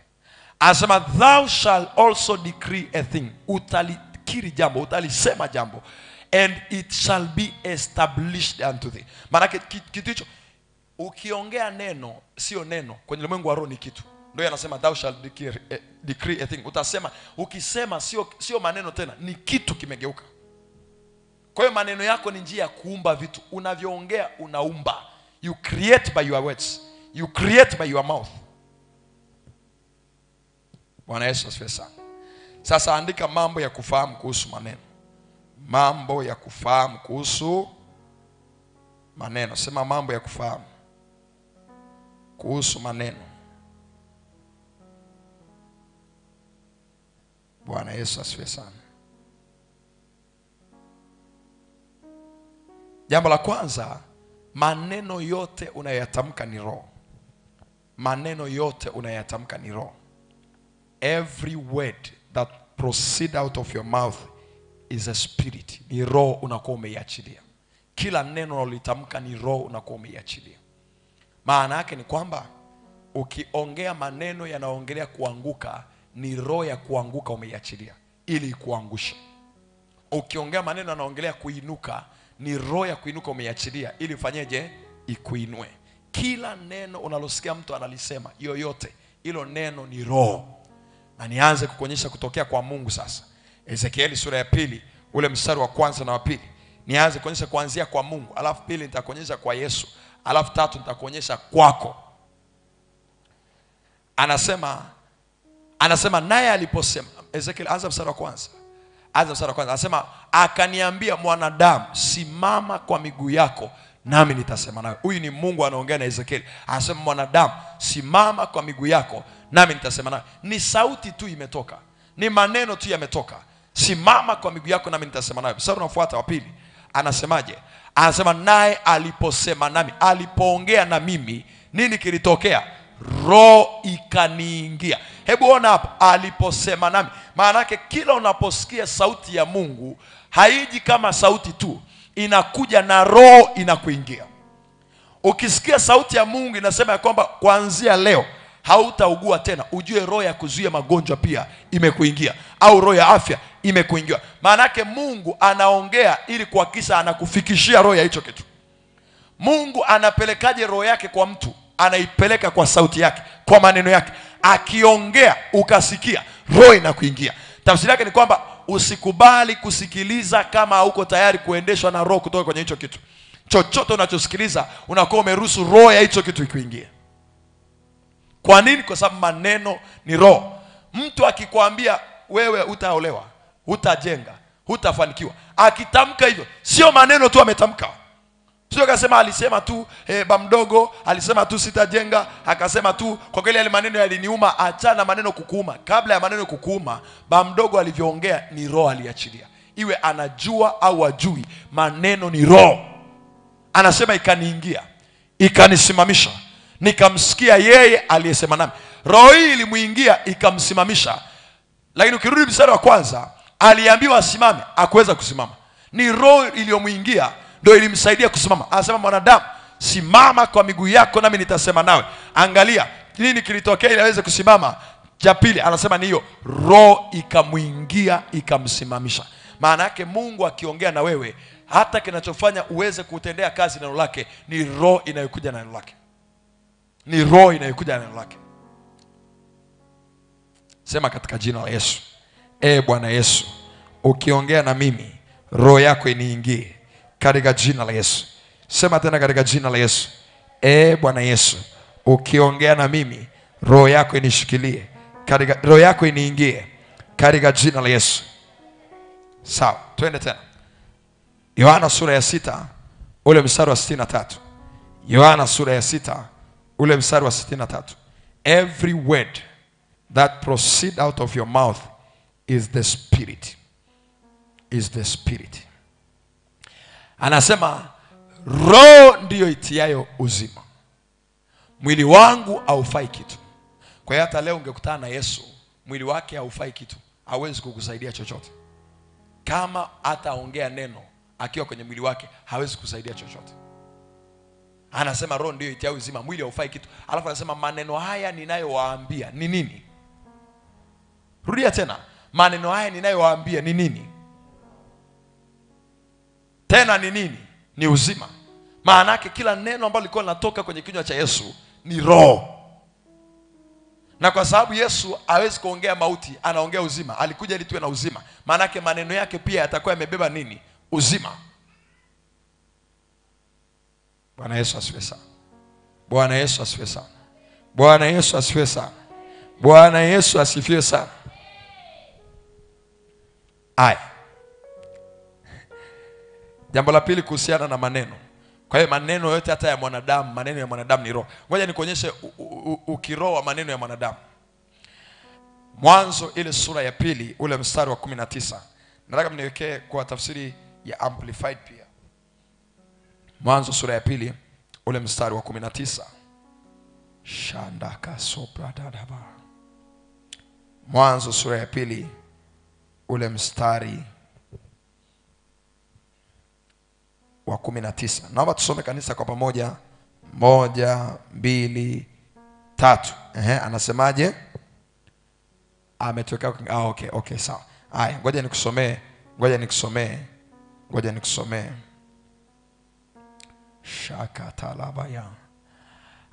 A: Anasema thou shall also decree a thing. Utalikiri jambo, utalisema jambo, and it shall be established unto thee. Maana kitu hicho ukiongea neno sio neno, kwenye ulimwengu wa roho ni kitu. Ndio anasema thou shall decree a thing. Utasema, ukisema sio maneno tena, ni kitu kimegeuka. Kwa hiyo maneno yako ni njia ya kuumba vitu. Unavyoongea unaumba. You create by your words. You create by your mouth. Bwana Yesu asifiwe sana. Sasa andika mambo ya kufahamu kuhusu maneno. Mambo ya kufahamu kuhusu maneno. Sema mambo ya kufahamu kuhusu maneno. Bwana Yesu asifiwe sana. Jambo la kwanza, maneno yote unayatamka ni roho. Maneno yote unayatamka ni roho. Every word that proceed out of your mouth is a spirit. Ni roho unakuwa umeiachilia. Kila neno unalotamka ni roho unakuwa umeiachilia. Maana yake ni kwamba ukiongea maneno yanaongelea kuanguka, ni roho ya kuanguka umeiachilia ili ikuangushe. Ukiongea maneno yanaongelea kuinuka, ni roho ya kuinuka umeiachilia ili ifanyeje? Ikuinue. Kila neno unalosikia mtu analisema yoyote, hilo neno ni roho. Na nianze kukuonyesha kutokea kwa Mungu sasa. Ezekieli sura ya 2 ule mstari wa kwanza na wa 2. Nianze kuonyesha kuanzia kwa Mungu, alafu 2 nitakuonyesha kwa Yesu, alafu 3 nitakuonyesha kwako. Anasema naye aliposema, Ezekiel anza mstari wa kwanza. Anasema akaniambia, mwanadamu, simama kwa miguu yako nami nitasema nawe. Huyu ni Mungu anaongea na Ezekiel. Anasema mwanadamu, simama kwa miguu yako nami nitasema nawe. Ni sauti tu imetoka. Ni maneno tu yametoka. Simama kwa miguu yako nami nitasema nawe. Sasa unafuata wa 2. Anasemaje? Anasema naye aliposema nami, alipoongea na mimi, nini kilitokea? Roho ikaniingia. Hebu ona hapa, aliposema nami. Maana yake kila unaposikia sauti ya Mungu, haiji kama sauti tu, inakuja na roho inakuingia. Ukisikia sauti ya Mungu inasema ya kwamba kuanzia leo hautaugua tena, ujue roho ya kuzuia magonjwa pia imekuingia, au roho ya afya imekuingia. Maana yake Mungu anaongea ili kuhakikisha anakufikishia roho ya hicho kitu. Mungu anapelekaje roho yake kwa mtu? Anaipeleka kwa sauti yake, kwa maneno yake. Akiongea ukasikia, roho inakuingia. Tafsiri yake ni kwamba usikubali kusikiliza kama hauko tayari kuendeshwa na roho kutoka kwenye hicho kitu. chochote unachosikiliza unakuwa umeruhusu roho ya hicho kitu ikuingie. Kwa nini? Kwa sababu maneno ni roho. Mtu akikwambia wewe utaolewa, hutajenga, hutafanikiwa, akitamka hivyo, sio maneno tu ametamka. Sio akasema alisema tu ba mdogo alisema tu sitajenga, akasema tu kwa kweli yale maneno yaliniuma. Achana maneno kukuuma. Kabla ya maneno kukuuma, ba mdogo alivyoongea ni roho aliachilia. Iwe anajua au ajui, maneno ni roho. Anasema ikaniingia, ikanisimamisha, nikamsikia yeye aliyesema nami. Roho hii ilimuingia ikamsimamisha. Lakini ukirudi mstari wa kwanza, aliambiwa asimame, hakuweza kusimama. Ni roho iliyomuingia ndio ilimsaidia kusimama. Anasema mwanadamu, simama kwa miguu yako nami nitasema nawe. Angalia nini kilitokea ili aweze kusimama. Cha pili anasema ni hiyo roho ikamuingia ikamsimamisha. Maana yake Mungu akiongea na wewe, hata kinachofanya uweze kutendea kazi neno lake ni roho inayokuja na neno lake. Ni roho inayokuja na neno lake. Sema katika jina la Yesu, Bwana Yesu, ukiongea na mimi, roho yako iniingie katika jina la Yesu. Sema tena katika jina la Yesu, Bwana Yesu, ukiongea na mimi, roho yako inishikilie, katika roho yako iniingie katika jina la Yesu. Sawa, twende tena. Yohana sura ya 6 ule mstari wa 63. Yohana sura ya 6 ule mstari wa 63. Every word that proceed out of your mouth is the spirit. Is the spirit. Anasema roho ndiyo itiayo uzima. Mwili wangu haufai kitu. Kwa hiyo hata leo ungekutana na Yesu, mwili wake haufai kitu. Hawezi kukusaidia chochote. Kama ataongea neno akiwa kwenye mwili wake, hawezi kusaidia chochote. Anasema roho ndiyo itiayo uzima, mwili haufai kitu. Alafu anasema maneno haya ninayowaambia ni nini? Rudia tena. Maneno haya ninayowaambia ni nini? Tena ni nini? Ni uzima. Maana yake kila neno ambalo liko linatoka kwenye kinywa cha Yesu ni roho. Na kwa sababu Yesu hawezi kuongea mauti, anaongea uzima. Alikuja ili tuwe na uzima. Maana yake maneno yake pia yatakuwa yamebeba nini? Uzima. Bwana Yesu asifiwe sana. Bwana Yesu asifiwe sana. Bwana Yesu asifiwe sana. Bwana Yesu asifiwe sana. Aya. Jambo la pili kuhusiana na maneno. Kwa hiyo maneno yote hata ya mwanadamu, maneno ya mwanadamu ni roho. Ngoja nikuonyeshe ukiroho wa maneno ya mwanadamu. Mwanzo ile sura ya 2 ule mstari wa 19. Nataka mniwekee kwa tafsiri ya amplified pia. Mwanzo sura ya 2 ule mstari wa 19. Shandaka sopra dadaba. Mwanzo sura ya 2 ule mstari wa 19. Naomba tusome kanisa kwa pamoja. 1, 2, 3. Anasemaje? Ametokea okay sawa. Haya, ngoja nikusomee. Shakatalabaya.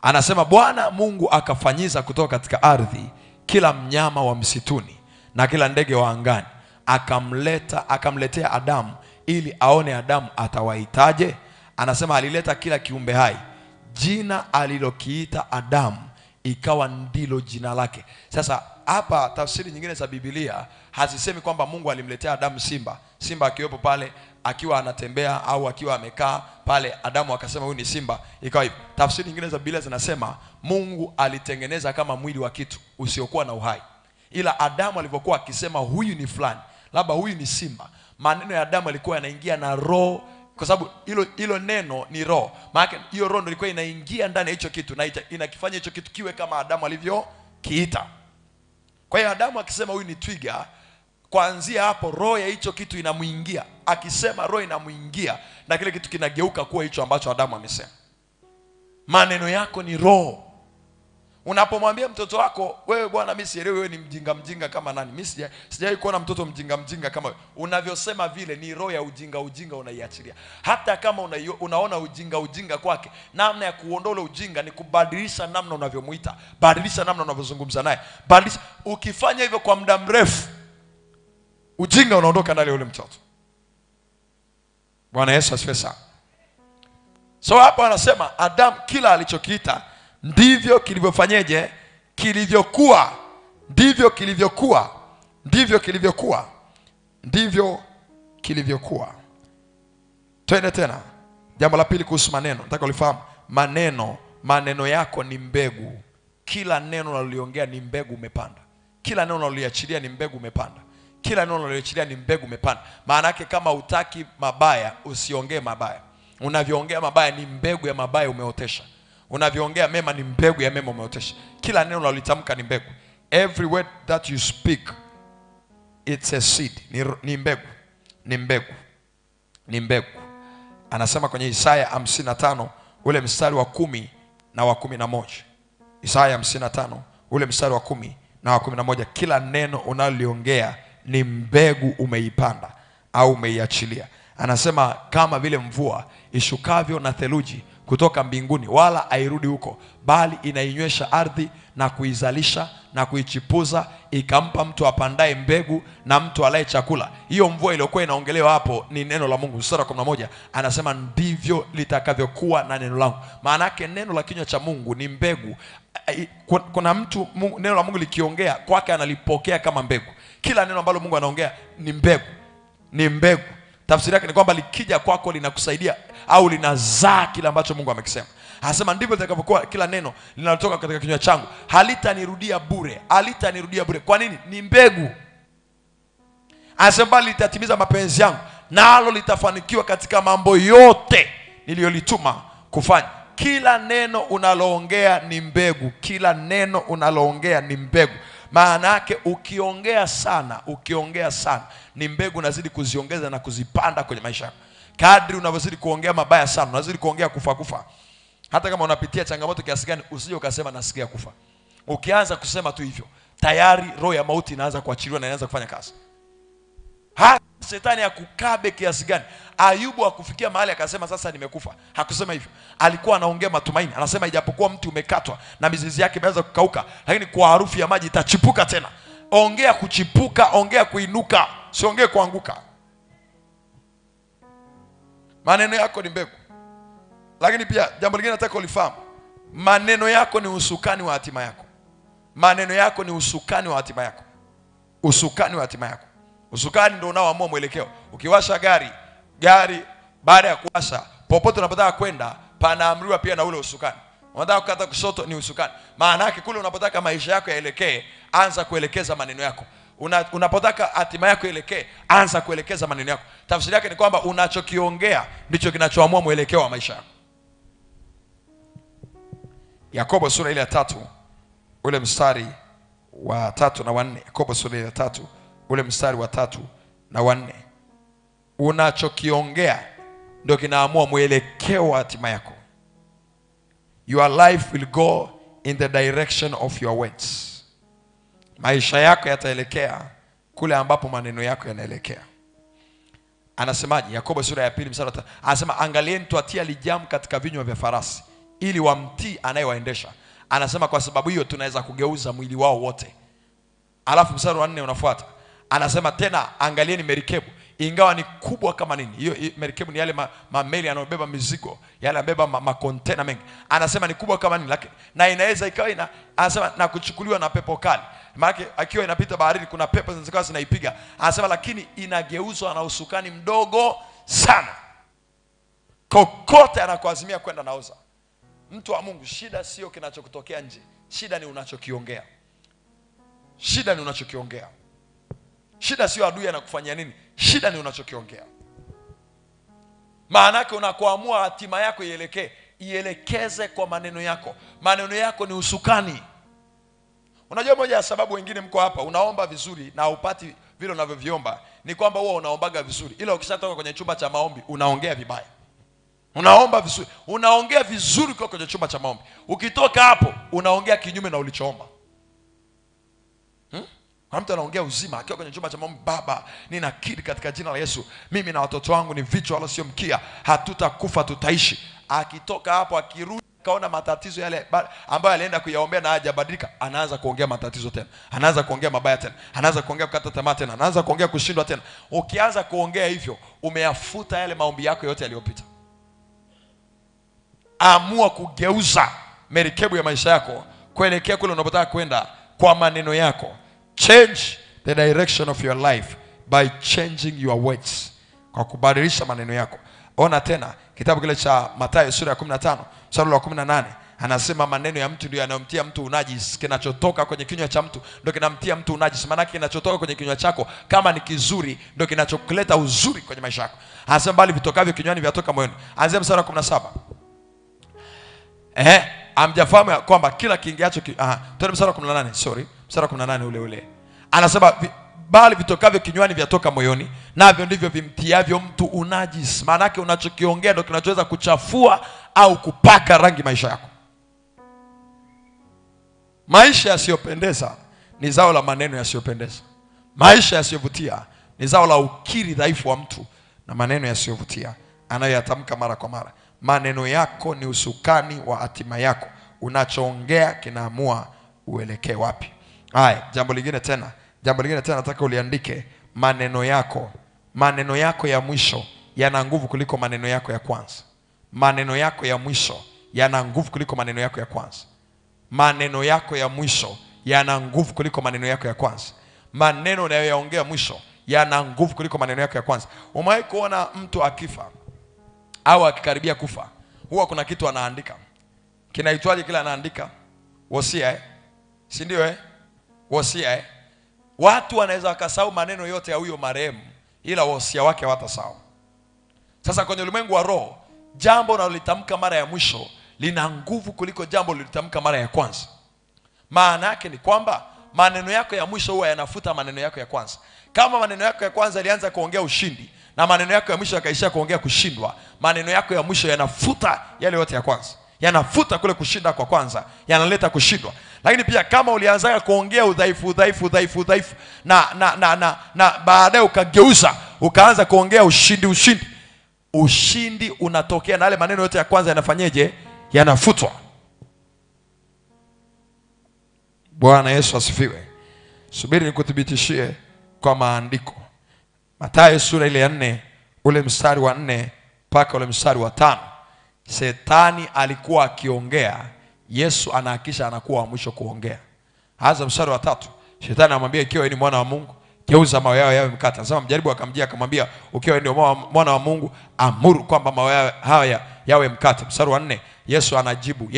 A: Anasema Bwana Mungu akafanyiza kutoka katika ardhi kila mnyama wa msituni na kila ndege wa angani, akamletea Adamu ili aone Adamu atawaitaje. Anasema alileta kila kiumbe hai, jina alilokiita Adamu ikawa ndilo jina lake. Sasa hapa tafsiri nyingine za Biblia hazisemi kwamba Mungu alimletea Adamu simba akiwepo pale akiwa anatembea au akiwa amekaa pale, Adamu akasema huyu ni simba, ikawa hivyo. Tafsiri nyingine za Biblia zinasema Mungu alitengeneza kama mwili wa kitu usiokuwa na uhai, ila Adamu alipokuwa akisema huyu ni fulani, labda huyu ni simba, maneno ya Adamu yalikuwa yanaingia na roho, kwa sababu hilo neno ni roho. Maana hiyo roho ndio ilikuwa inaingia ndani ya hicho kitu na inakifanya hicho kitu kiwe kama Adamu alivyokiita. Kwa hiyo Adamu akisema huyu ni twiga, kuanzia hapo roho ya hicho kitu inamuingia. Akisema roho inamuingia na kile kitu kinageuka kuwa hicho ambacho Adamu amesema. Maneno yako ni roho. Unapomwambia mtoto wako, wewe bwana mimi sielewi wewe ni mjinga kama nani. Mimi sijawahi kuona mtoto mjinga kama wewe. Unavyosema vile ni roho ya ujinga unaiachilia. Hata kama unaona ujinga kwake, namna ya kuondoa ujinga ni kubadilisha namna unavyomuita, badilisha namna unavyozungumza naye. Badilisha. Ukifanya hivyo kwa muda mrefu, ujinga unaondoka ndani ya yule mtoto. Bwana Yesu asifiwe sana. So hapo anasema Adam kila alichokiita ndivyo kilivyofanyeje? Kilivyokuwa. Ndivyo kilivyokuwa. Ndivyo kilivyokuwa. Ndivyo kilivyokuwa. Twende tena. Jambo la pili kuhusu maneno. Nataka ulifahamu maneno yako ni mbegu. Kila neno unaloliongea ni mbegu umepanda. Kila neno unaloliachilia ni mbegu umepanda. Kila neno unaloliachilia ni mbegu umepanda. Maana yake kama hutaki mabaya, usiongee mabaya. Unavyoongea mabaya ni mbegu ya mabaya umeotesha. Unavyoongea mema ni mbegu ya mema umeotesha. Kila neno unalolitamka ni mbegu. Every word that you speak, it's a seed. Ni mbegu. Ni mbegu. Ni mbegu. Anasema kwenye Isaya 55 ule mstari wa 10 na wa 11. Isaya 55 ule mstari wa 10 na wa 11, kila neno unaloliongea ni mbegu umeipanda au umeiachilia. Anasema kama vile mvua ishukavyo na theluji kutoka mbinguni, wala hairudi huko, bali inainywesha ardhi na kuizalisha na kuichipuza, ikampa mtu apandaye mbegu na mtu alaye chakula. Hiyo mvua iliyokuwa inaongelewa hapo ni neno la Mungu. Sura 11 anasema ndivyo litakavyokuwa na neno langu. Maana yake neno la kinywa cha Mungu ni mbegu. Kuna mtu neno la Mungu likiongea kwake analipokea kama mbegu. Kila neno ambalo Mungu anaongea ni mbegu. Ni mbegu. Tafsiri yake ni kwamba likija kwako linakusaidia au linazaa kile ambacho Mungu amekisema. Anasema ndivyo litakavyokuwa kila neno linalotoka katika kinywa changu, halitanirudia bure. Halitanirudia bure. Kwa nini? Ni mbegu. Anasema litatimiza mapenzi yangu, nalo litafanikiwa katika mambo yote niliyolituma kufanya. Kila neno unaloongea ni mbegu. Kila neno unaloongea ni mbegu. Maana yake ukiongea sana ni mbegu unazidi kuziongeza na kuzipanda kwenye maisha yako. Kadri unavyozidi kuongea mabaya sana, unazidi kuongea kufa. Hata kama unapitia changamoto kiasi gani, usije ukasema nasikia kufa. Ukianza kusema tu hivyo, tayari roho ya mauti inaanza kuachiliwa na inaanza kufanya kazi. Shetani akukabe kiasi gani. Ayubu akufikia mahali akasema sasa nimekufa. Hakusema hivyo. Alikuwa anaongea matumaini. Anasema ijapokuwa mti umekatwa na mizizi yake imeanza kukauka, lakini kwa harufu ya maji itachipuka tena. Ongea kuchipuka, ongea kuinuka, siongee kuanguka. Maneno yako ni mbegu. Lakini pia jambo lingine nataka ulifahamu, maneno yako ni usukani wa hatima yako. Maneno yako ni usukani wa hatima yako. Usukani wa hatima yako. Usukani ndio unaoamua mwelekeo. Ukiwasha gari baada ya kuwasha, popote unapotaka kwenda panaamriwa pia na ule usukani. Unataka kukata kushoto ni usukani. Maana yake kule unapotaka maisha yako yaelekee, anza kuelekeza maneno yako. Unapotaka hatima yako ielekee, anza kuelekeza maneno yako. Tafsiri yake ni kwamba unachokiongea ndicho kinachoamua mwelekeo wa maisha yako. Yakobo sura ile ya 3 ule mstari wa 3 na 4. Yakobo sura ile ya 3 ule mstari wa 3 na 4. Unachokiongea ndio kinaamua mwelekeo wa hatima yako. Your life will go in the direction of your words. Maisha yako yataelekea kule ambapo maneno yako yanaelekea. Anasemaje? Yakobo sura ya 2 mstari wa 3. Anasema angalieni tuatia lijamu katika vinywa vya farasi ili wamtii anayewaendesha. Anasema kwa sababu hiyo tunaweza kugeuza mwili wao wote. Alafu mstari wa 4 unafuata. Anasema tena angalieni merikebu, ingawa ni kubwa kama nini. Hiyo merikebu ni yale mameli yanayobeba mizigo, yale yanabeba makontena mengi. Anasema ni kubwa kama nini, lakini na inaweza ikawa anasema na kuchukuliwa na pepo kali. Maana akiwa inapita baharini kuna pepo zinazikawa zinaipiga. Anasema lakini inageuzwa na usukani mdogo sana. Kokote anakuazimia kwenda naoza. Mtu wa Mungu, shida sio kinachokutokea nje. Shida ni unachokiongea. Shida ni unachokiongea. Shida sio adui anakufanyia nini. Shida ni unachokiongea. Maana yake unakoamua hatima yako ielekeze kwa maneno yako. Maneno yako ni usukani. Unajua moja ya sababu wengine mko hapa unaomba vizuri na upati vile unavyoviomba ni kwamba huwa unaombaga vizuri, ila ukishatoka kwenye chumba cha maombi unaongea vibaya. Unaomba vizuri, unaongea vizuri kwa kwenye chumba cha maombi. Ukitoka hapo unaongea kinyume na ulichoomba. Kwa mtu anaongea uzima akiwa kwenye chumba cha maombi, Baba, ninakiri katika jina la Yesu, mimi na watoto wangu ni vichwa wala sio mkia, hatutakufa tutaishi. Akitoka hapo akirudi kaona matatizo yale ambayo alienda kuyaombea na hajabadilika, anaanza kuongea matatizo tena. Anaanza kuongea mabaya tena. Anaanza kuongea kukata tamaa tena. Anaanza kuongea kushindwa tena. Ukianza kuongea hivyo, umeyafuta yale maombi yako yote yaliyopita. amua kugeuza merikebu ya maisha yako kuelekea kule unapotaka kwenda kwa maneno yako. Change the direction of your life by changing your words, kwa kubadilisha maneno yako. Ona tena kitabu kile cha Mathayo sura ya 15 mstari wa 18, anasema maneno ya mtu ndio yanayomtia mtu unajisi. Kinachotoka kwenye kinywa cha mtu ndio kinamtia mtu unajisi. Maana kinachotoka kwenye kinywa chako kama ni kizuri ndio kinachokuleta uzuri kwenye maisha yako. Anasema bali vitokavyo kinywani vyatoka moyoni. Anzia mstari wa 17. Amjafahamu kwamba kila kiingiacho twende mstari wa 18, mstari wa 18 ule. Anasema bali vitokavyo kinywani vyatoka moyoni, navyo ndivyo vimtiavyo mtu unajisi. Maana yake unachokiongea ndio kinachoweza kuchafua au kupaka rangi maisha yako. Maisha yasiyopendeza ni zao la maneno yasiyopendeza. Maisha yasiyovutia ni zao la ukiri dhaifu wa mtu na maneno yasiyovutia anayoyatamka mara kwa mara. Maneno yako ni usukani wa hatima yako. Unachoongea kinaamua uelekee wapi. Haya, jambo lingine tena nataka uliandike. Maneno yako ya mwisho yana nguvu kuliko maneno yako ya kwanza. Maneno yako ya mwisho yana nguvu kuliko maneno yako ya kwanza. Maneno yako ya mwisho yana nguvu kuliko maneno yako ya kwanza. Maneno unayoyaongea mwisho yana nguvu kuliko maneno yako ya kwanza. Umewahi kuona mtu akifa au akikaribia kufa, huwa kuna kitu anaandika. Kinaitwaje kile anaandika? Wosia, si ndio wosia. Watu wanaweza wakasahau maneno yote ya huyo marehemu, ila wosia wake hawatasahau. Sasa kwenye ulimwengu wa roho, jambo unalolitamka mara ya mwisho lina nguvu kuliko jambo ulilolitamka mara ya kwanza. Maana yake ni kwamba maneno yako ya mwisho huwa yanafuta maneno yako ya kwanza. Kama maneno yako ya kwanza yalianza kuongea ushindi na maneno yako ya mwisho yakaishia kuongea kushindwa, maneno yako ya mwisho yanafuta yale yote ya kwanza. Yanafuta kule kushinda kwa kwanza, yanaleta kushindwa. Lakini pia kama ulianza kuongea udhaifu na baadaye ukageuza ukaanza kuongea ushindi unatokea, na yale maneno yote ya kwanza yanafanyeje? Yanafutwa. Bwana Yesu asifiwe. Subiri nikuthibitishie kwa maandiko. Mathayo sura ile ya 4 ule mstari wa 4 mpaka ule mstari wa 5. Shetani alikuwa akiongea, Yesu anahakisha anakuwa wa mwisho kuongea. Hasa mstari wa 3, shetani anamwambia ikiwa wewe ni mwana wa Mungu, geuza mawe yao yawe mkate. Sasa mjaribu akamjia akamwambia ukiwa wewe ndio mwana wa Mungu, amuru kwamba mawe haya yawe mkate. Mstari wa 4, Yesu anajibu.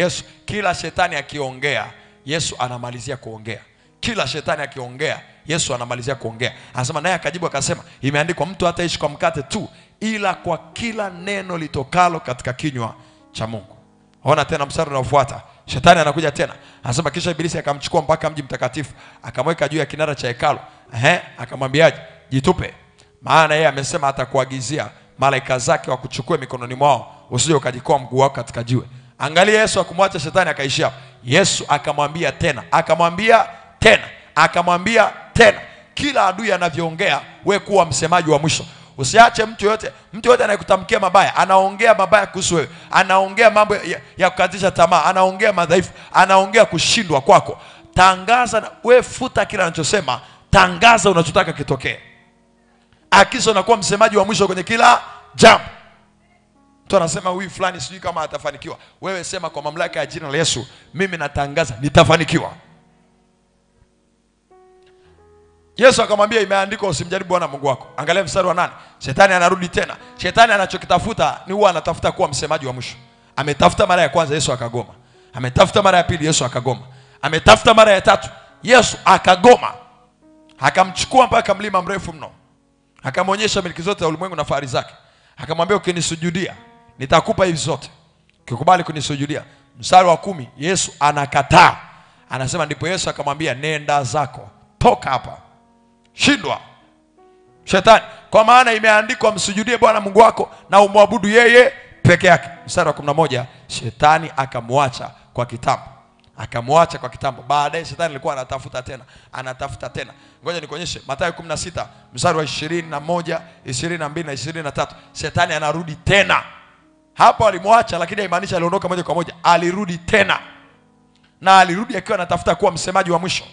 A: Kila shetani akiongea, Yesu anamalizia kuongea. Kila shetani akiongea, Yesu anamalizia kuongea. Anasema naye akajibu akasema, imeandikwa mtu hataishi kwa mkate tu, ila kwa kila neno litokalo katika kinywa cha Mungu. Ona tena mstari unaofuata. Shetani anakuja tena. Anasema kisha ibilisi akamchukua mpaka mji mtakatifu, akamweka juu ya kinara cha hekalu. Akamwambiaje? Jitupe. Maana yeye amesema atakuagizia malaika zake wakuchukue mikononi mwao, usije ukajikoa mguu wako katika jiwe. Angalia, Yesu akumwacha shetani akaishia. Yesu akamwambia tena. Kila adui anavyoongea, wewe kuwa msemaji wa mwisho. Usiache mtu yote anayekutamkia mabaya, anaongea mabaya kuhusu wewe, anaongea mambo ya kukatisha tamaa, anaongea madhaifu, anaongea kushindwa kwako. Tangaza, wewe futa kila anachosema, tangaza unachotaka kitokee. Hakika unakuwa msemaji wa mwisho kwenye kila jambo. Mtu anasema huyu fulani sijui kama atafanikiwa. Wewe sema kwa mamlaka ya jina la Yesu, mimi natangaza nitafanikiwa. Yesu akamwambia imeandikwa usimjaribu Bwana Mungu wako. Angalia mstari wa 8. Shetani anarudi tena. Shetani anachokitafuta ni huwa anatafuta kuwa msemaji wa mwisho. Ametafuta mara ya kwanza, Yesu akagoma. Ametafuta mara ya pili, Yesu akagoma. Ametafuta mara ya tatu, Yesu akagoma. Akamchukua mpaka mlima mrefu mno, akamwonyesha miliki zote za ulimwengu na fahari zake. Akamwambia ukinisujudia nitakupa hivi zote, ukikubali kunisujudia. Mstari wa 10, Yesu anakataa. Anasema ndipo Yesu akamwambia nenda zako, toka hapa, shindwa Shetani, kwa maana imeandikwa msujudie Bwana Mungu wako na umwabudu yeye peke yake. Mstari wa 11, Shetani akamwacha kwa kitambo. Baadaye Shetani alikuwa anatafuta tena. Ngoja nikuonyeshe Mathayo 16 mstari wa 21, 22 na 23. Shetani anarudi tena. Hapo alimwacha, lakini haimaanishi aliondoka moja kwa moja. Alirudi tena, na alirudi akiwa anatafuta kuwa msemaji wa mwisho.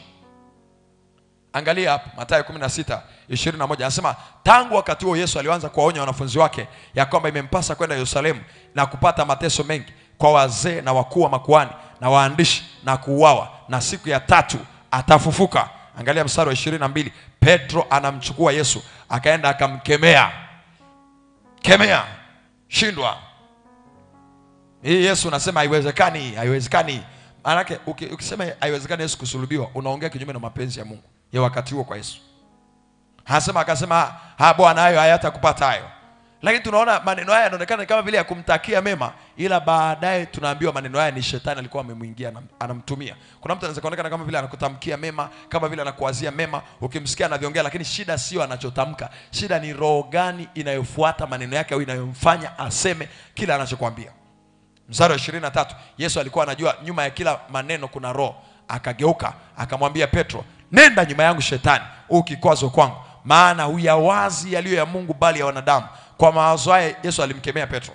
A: Angalia hapo Mathayo 16:21, anasema tangu wakati huo Yesu alianza kuwaonya wanafunzi wake ya kwamba imempasa kwenda Yerusalemu na kupata mateso mengi, kwa wazee na wakuu wa makuhani na waandishi na kuuawa, na siku ya 3 atafufuka. Angalia mstari wa 22. Petro anamchukua Yesu, akaenda akamkemea. Kemea, shindwa. Hii Yesu unasema haiwezekani, haiwezekani. Maana ukisema haiwezekani Yesu kusulubiwa, unaongea kinyume na mapenzi ya Mungu ya wakati huo kwa Yesu. Akasema Bwana, hayo hayatakupata hayo. Lakini tunaona maneno haya yanaonekana kama vile ya kumtakia mema, ila baadaye tunaambiwa maneno haya ni shetani alikuwa amemuingia anamtumia. Kuna mtu anaweza kuonekana kama vile anakutamkia mema, kama vile anakuazia mema, ukimsikia anaviongea, lakini shida sio anachotamka. Shida ni roho gani inayofuata maneno yake au inayomfanya aseme kila anachokuambia. Mstari wa 23, Yesu alikuwa anajua nyuma ya kila maneno kuna roho. Akageuka akamwambia Petro, nenda nyuma yangu Shetani, ukikwazo kwangu, maana huyawazi yaliyo ya Mungu bali ya wanadamu. Kwa mawazo haya Yesu alimkemea Petro,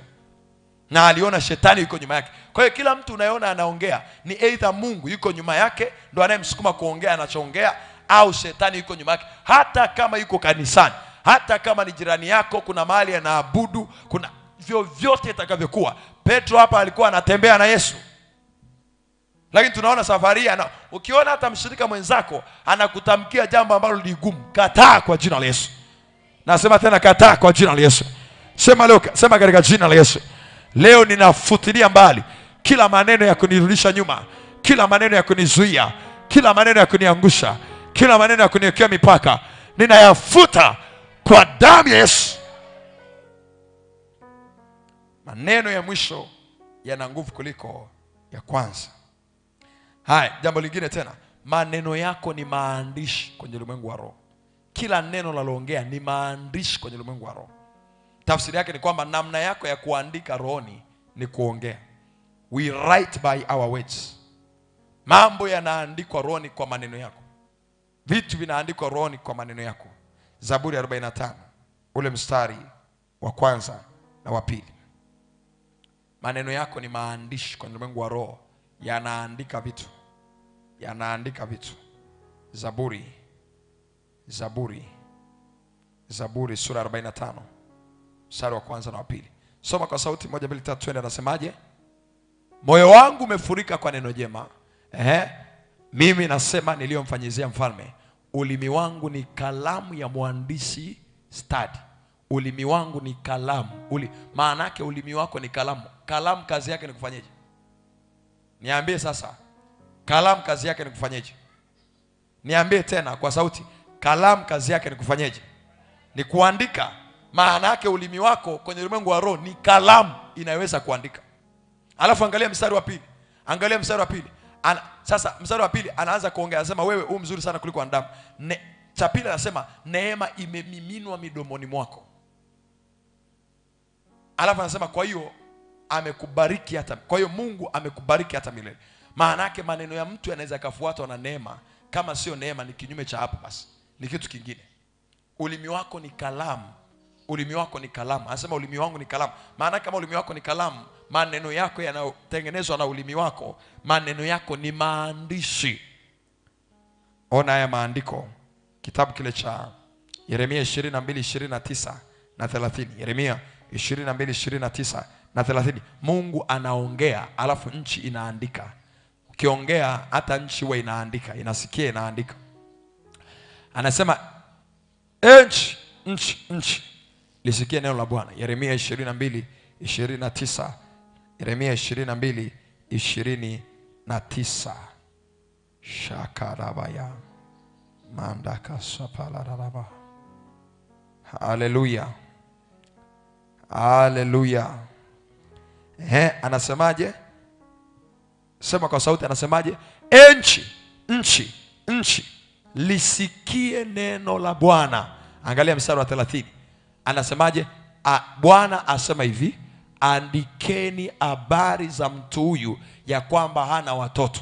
A: na aliona Shetani yuko nyuma yake. Kwa hiyo kila mtu unayeona anaongea ni either Mungu yuko nyuma yake ndo anayemsukuma kuongea anachoongea, au Shetani yuko nyuma yake. Hata kama yuko kanisani, hata kama ni jirani yako, kuna mahali anaabudu, kuna vyovyote itakavyokuwa, Petro hapa alikuwa anatembea na Yesu. Lakini tunaona safari ukiona hata mshirika mwenzako anakutamkia jambo ambalo ni gumu, kataa kwa jina la Yesu. Nasema tena, kataa kwa jina la Yesu. Sema leo, sema katika jina la Yesu. Leo ninafutilia mbali kila maneno ya kunirudisha nyuma, kila maneno ya kunizuia, kila maneno ya kuniangusha, kila maneno ya kuniwekea mipaka. Ninayafuta kwa damu ya Yesu. Maneno ya mwisho yana nguvu kuliko ya kwanza. Haya, jambo lingine tena, maneno yako ni maandishi kwenye ulimwengu wa roho. Kila neno unaloongea ni maandishi kwenye ulimwengu wa roho. Tafsiri yake ni kwamba namna yako ya kuandika rohoni ni kuongea. We write by our words. Mambo yanaandikwa rohoni kwa maneno yako. Vitu vinaandikwa rohoni kwa maneno yako. Zaburi 45 ule mstari wa 1 na wa 2. Maneno yako ni maandishi kwenye ulimwengu wa roho, yanaandika vitu. Yanaandika vitu. Zaburi sura 45 mstari wa 1 na wa 2. Soma kwa sauti 1 2 3 twende. Anasemaje? Moyo wangu umefurika kwa neno jema. Mimi nasema niliyomfanyizia mfalme. Ulimi wangu ni kalamu ya mwandishi stadi. Ulimi wangu ni kalamu. Maana yake ulimi wako ni kalamu. Kalamu kazi yake ni kufanyaje? Niambie sasa. Kalamu kazi yake ni kufanyaje? Niambie tena kwa sauti. Kalamu kazi yake ni kufanyaje? Ni kuandika. Maana yake ulimi wako kwenye ulimwengu wa roho ni kalamu inaweza kuandika. Alafu angalia mstari wa 2. Angalia mstari wa 2. Sasa mstari wa 2 anaanza kuongea, anasema wewe u mzuri sana kuliko wanadamu. Cha pili anasema neema imemiminwa midomoni mwako. Alafu anasema kwa hiyo amekubariki hata, kwa hiyo Mungu amekubariki hata milele. Maana yake maneno ya mtu yanaweza kufuatwa na neema, kama sio neema ni kinyume cha hapo, basi ni kitu kingine. Ulimi wako ni kalamu. Ulimi wako ni kalamu. Anasema ulimi wangu ni kalamu. Maana kama ulimi wako ni kalamu, maneno yako yanayotengenezwa na ulimi wako, maneno yako ni maandishi. Ona haya maandiko. Kitabu kile cha Yeremia 22:29 na 30. Yeremia 22:29 na 30. Mungu anaongea, alafu nchi inaandika. Ukiongea hata nchi huwa inaandika, inasikia inaandika. Anasema nchi lisikie neno la Bwana. Yeremia 22:29. Yeremia 22:29. Shakarabaya mandaka sapalaraba. Haleluya. Haleluya. Anasemaje? Sema kwa sauti, anasemaje? Nchi lisikie neno la Bwana. Angalia mstari wa 30. Anasemaje? Bwana asema hivi, andikeni habari za mtu huyu ya kwamba hana watoto.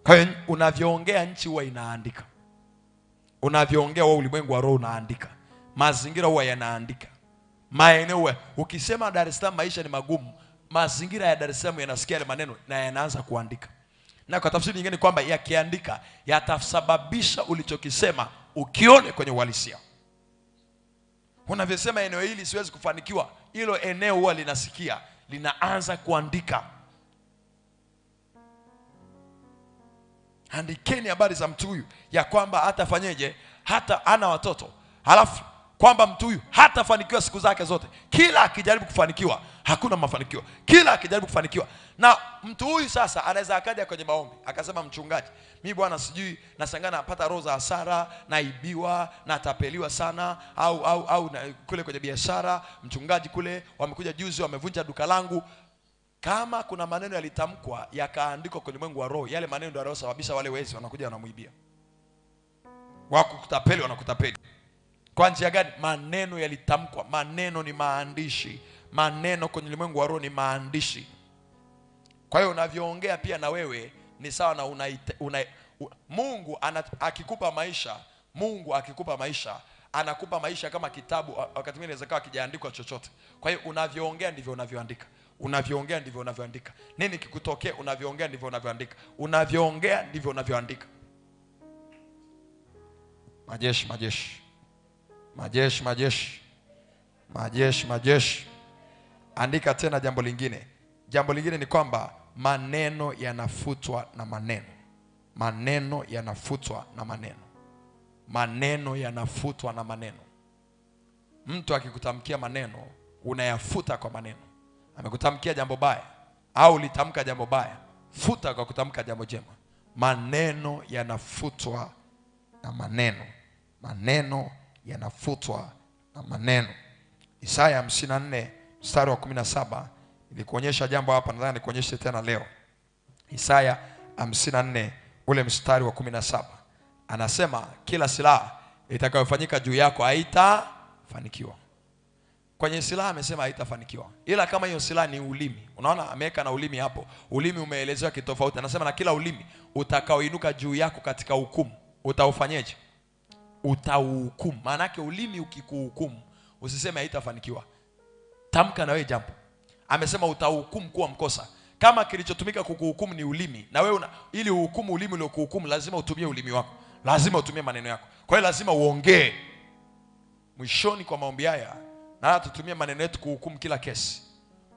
A: Kwa hiyo unavyoongea nchi huwa inaandika. Unavyoongea wewe ulimwengu wa roho unaandika. Mazingira huwa yanaandika. Maeneo huwa, ukisema Dar es Salaam maisha ni magumu, mazingira ya Dar es Salaam yanasikia yale maneno na yanaanza kuandika. Na kwa tafsiri nyingine kwamba yakiandika yatasababisha ulichokisema ukione kwenye uhalisia. Unavyosema eneo hili siwezi kufanikiwa, hilo eneo huwa linasikia. linaanza kuandika. Andikeni habari za mtu huyu, ya kwamba hatafanyeje, hata ana watoto, halafu kwamba mtu huyu hatafanikiwa siku zake zote. Kila akijaribu kufanikiwa hakuna mafanikio, kila akijaribu kufanikiwa. Na mtu huyu sasa anaweza akaja kwenye maombi akasema, mchungaji, mimi bwana sijui nashangaa napata roho za hasara, naibiwa, natapeliwa sana, au kule kwenye biashara, mchungaji, kule wamekuja juzi wamevunja duka langu. Kama kuna maneno yalitamkwa yakaandikwa kwenye ulimwengu wa roho, yale maneno ndio yanayosababisha wale wezi wanakuja wanamuibia. Wakukutapeli wanakutapeli. Kwa njia gani? Maneno yalitamkwa. Maneno ni maandishi. Maneno kwenye ulimwengu wa roho ni maandishi. Kwa hiyo unavyoongea pia na wewe ni sawa na Mungu akikupa maisha, Mungu akikupa maisha, anakupa maisha kama kitabu, wakati mwingine inaweza kuwa kijaandikwa chochote. Kwa hiyo unavyoongea ndivyo unavyoandika. Unavyoongea ndivyo unavyoandika. Nini kikutokea, unavyoongea ndivyo unavyoandika. Unavyoongea ndivyo unavyoandika. Majeshi, majeshi. Majeshi, majeshi. Majeshi, majeshi. Andika tena jambo lingine. Jambo lingine ni kwamba maneno yanafutwa na maneno. Maneno yanafutwa na maneno. Maneno yanafutwa na maneno. Mtu akikutamkia maneno, unayafuta kwa maneno. Amekutamkia jambo baya au ulitamka jambo baya, futa kwa kutamka jambo jema. Maneno yanafutwa na maneno. Maneno yanafutwa na maneno. Isaya 54 mstari wa 17 nilikuonyesha jambo hapa, nadhani nikuonyeshe tena leo. Isaya 54 ule mstari wa 17 anasema, kila silaha itakayofanyika juu yako haitafanikiwa. Kwenye silaha amesema haitafanikiwa, ila kama hiyo silaha ni ulimi. Unaona ameweka na ulimi hapo. Ulimi umeelezewa kitofauti. Anasema na kila ulimi utakaoinuka juu yako katika hukumu utaufanyeje? Utauhukumu. Maana yake ulimi ukikuhukumu, usiseme haitafanikiwa, tamka na wewe jambo. Amesema utauhukumu kuwa mkosa. Kama kilichotumika kukuhukumu ni ulimi, na wewe ili uhukumu ulimi uliokuhukumu, lazima utumie ulimi wako, lazima utumie maneno yako. Kwa hiyo lazima uongee. Mwishoni kwa maombi haya, na tutumie maneno yetu kuhukumu kila kesi,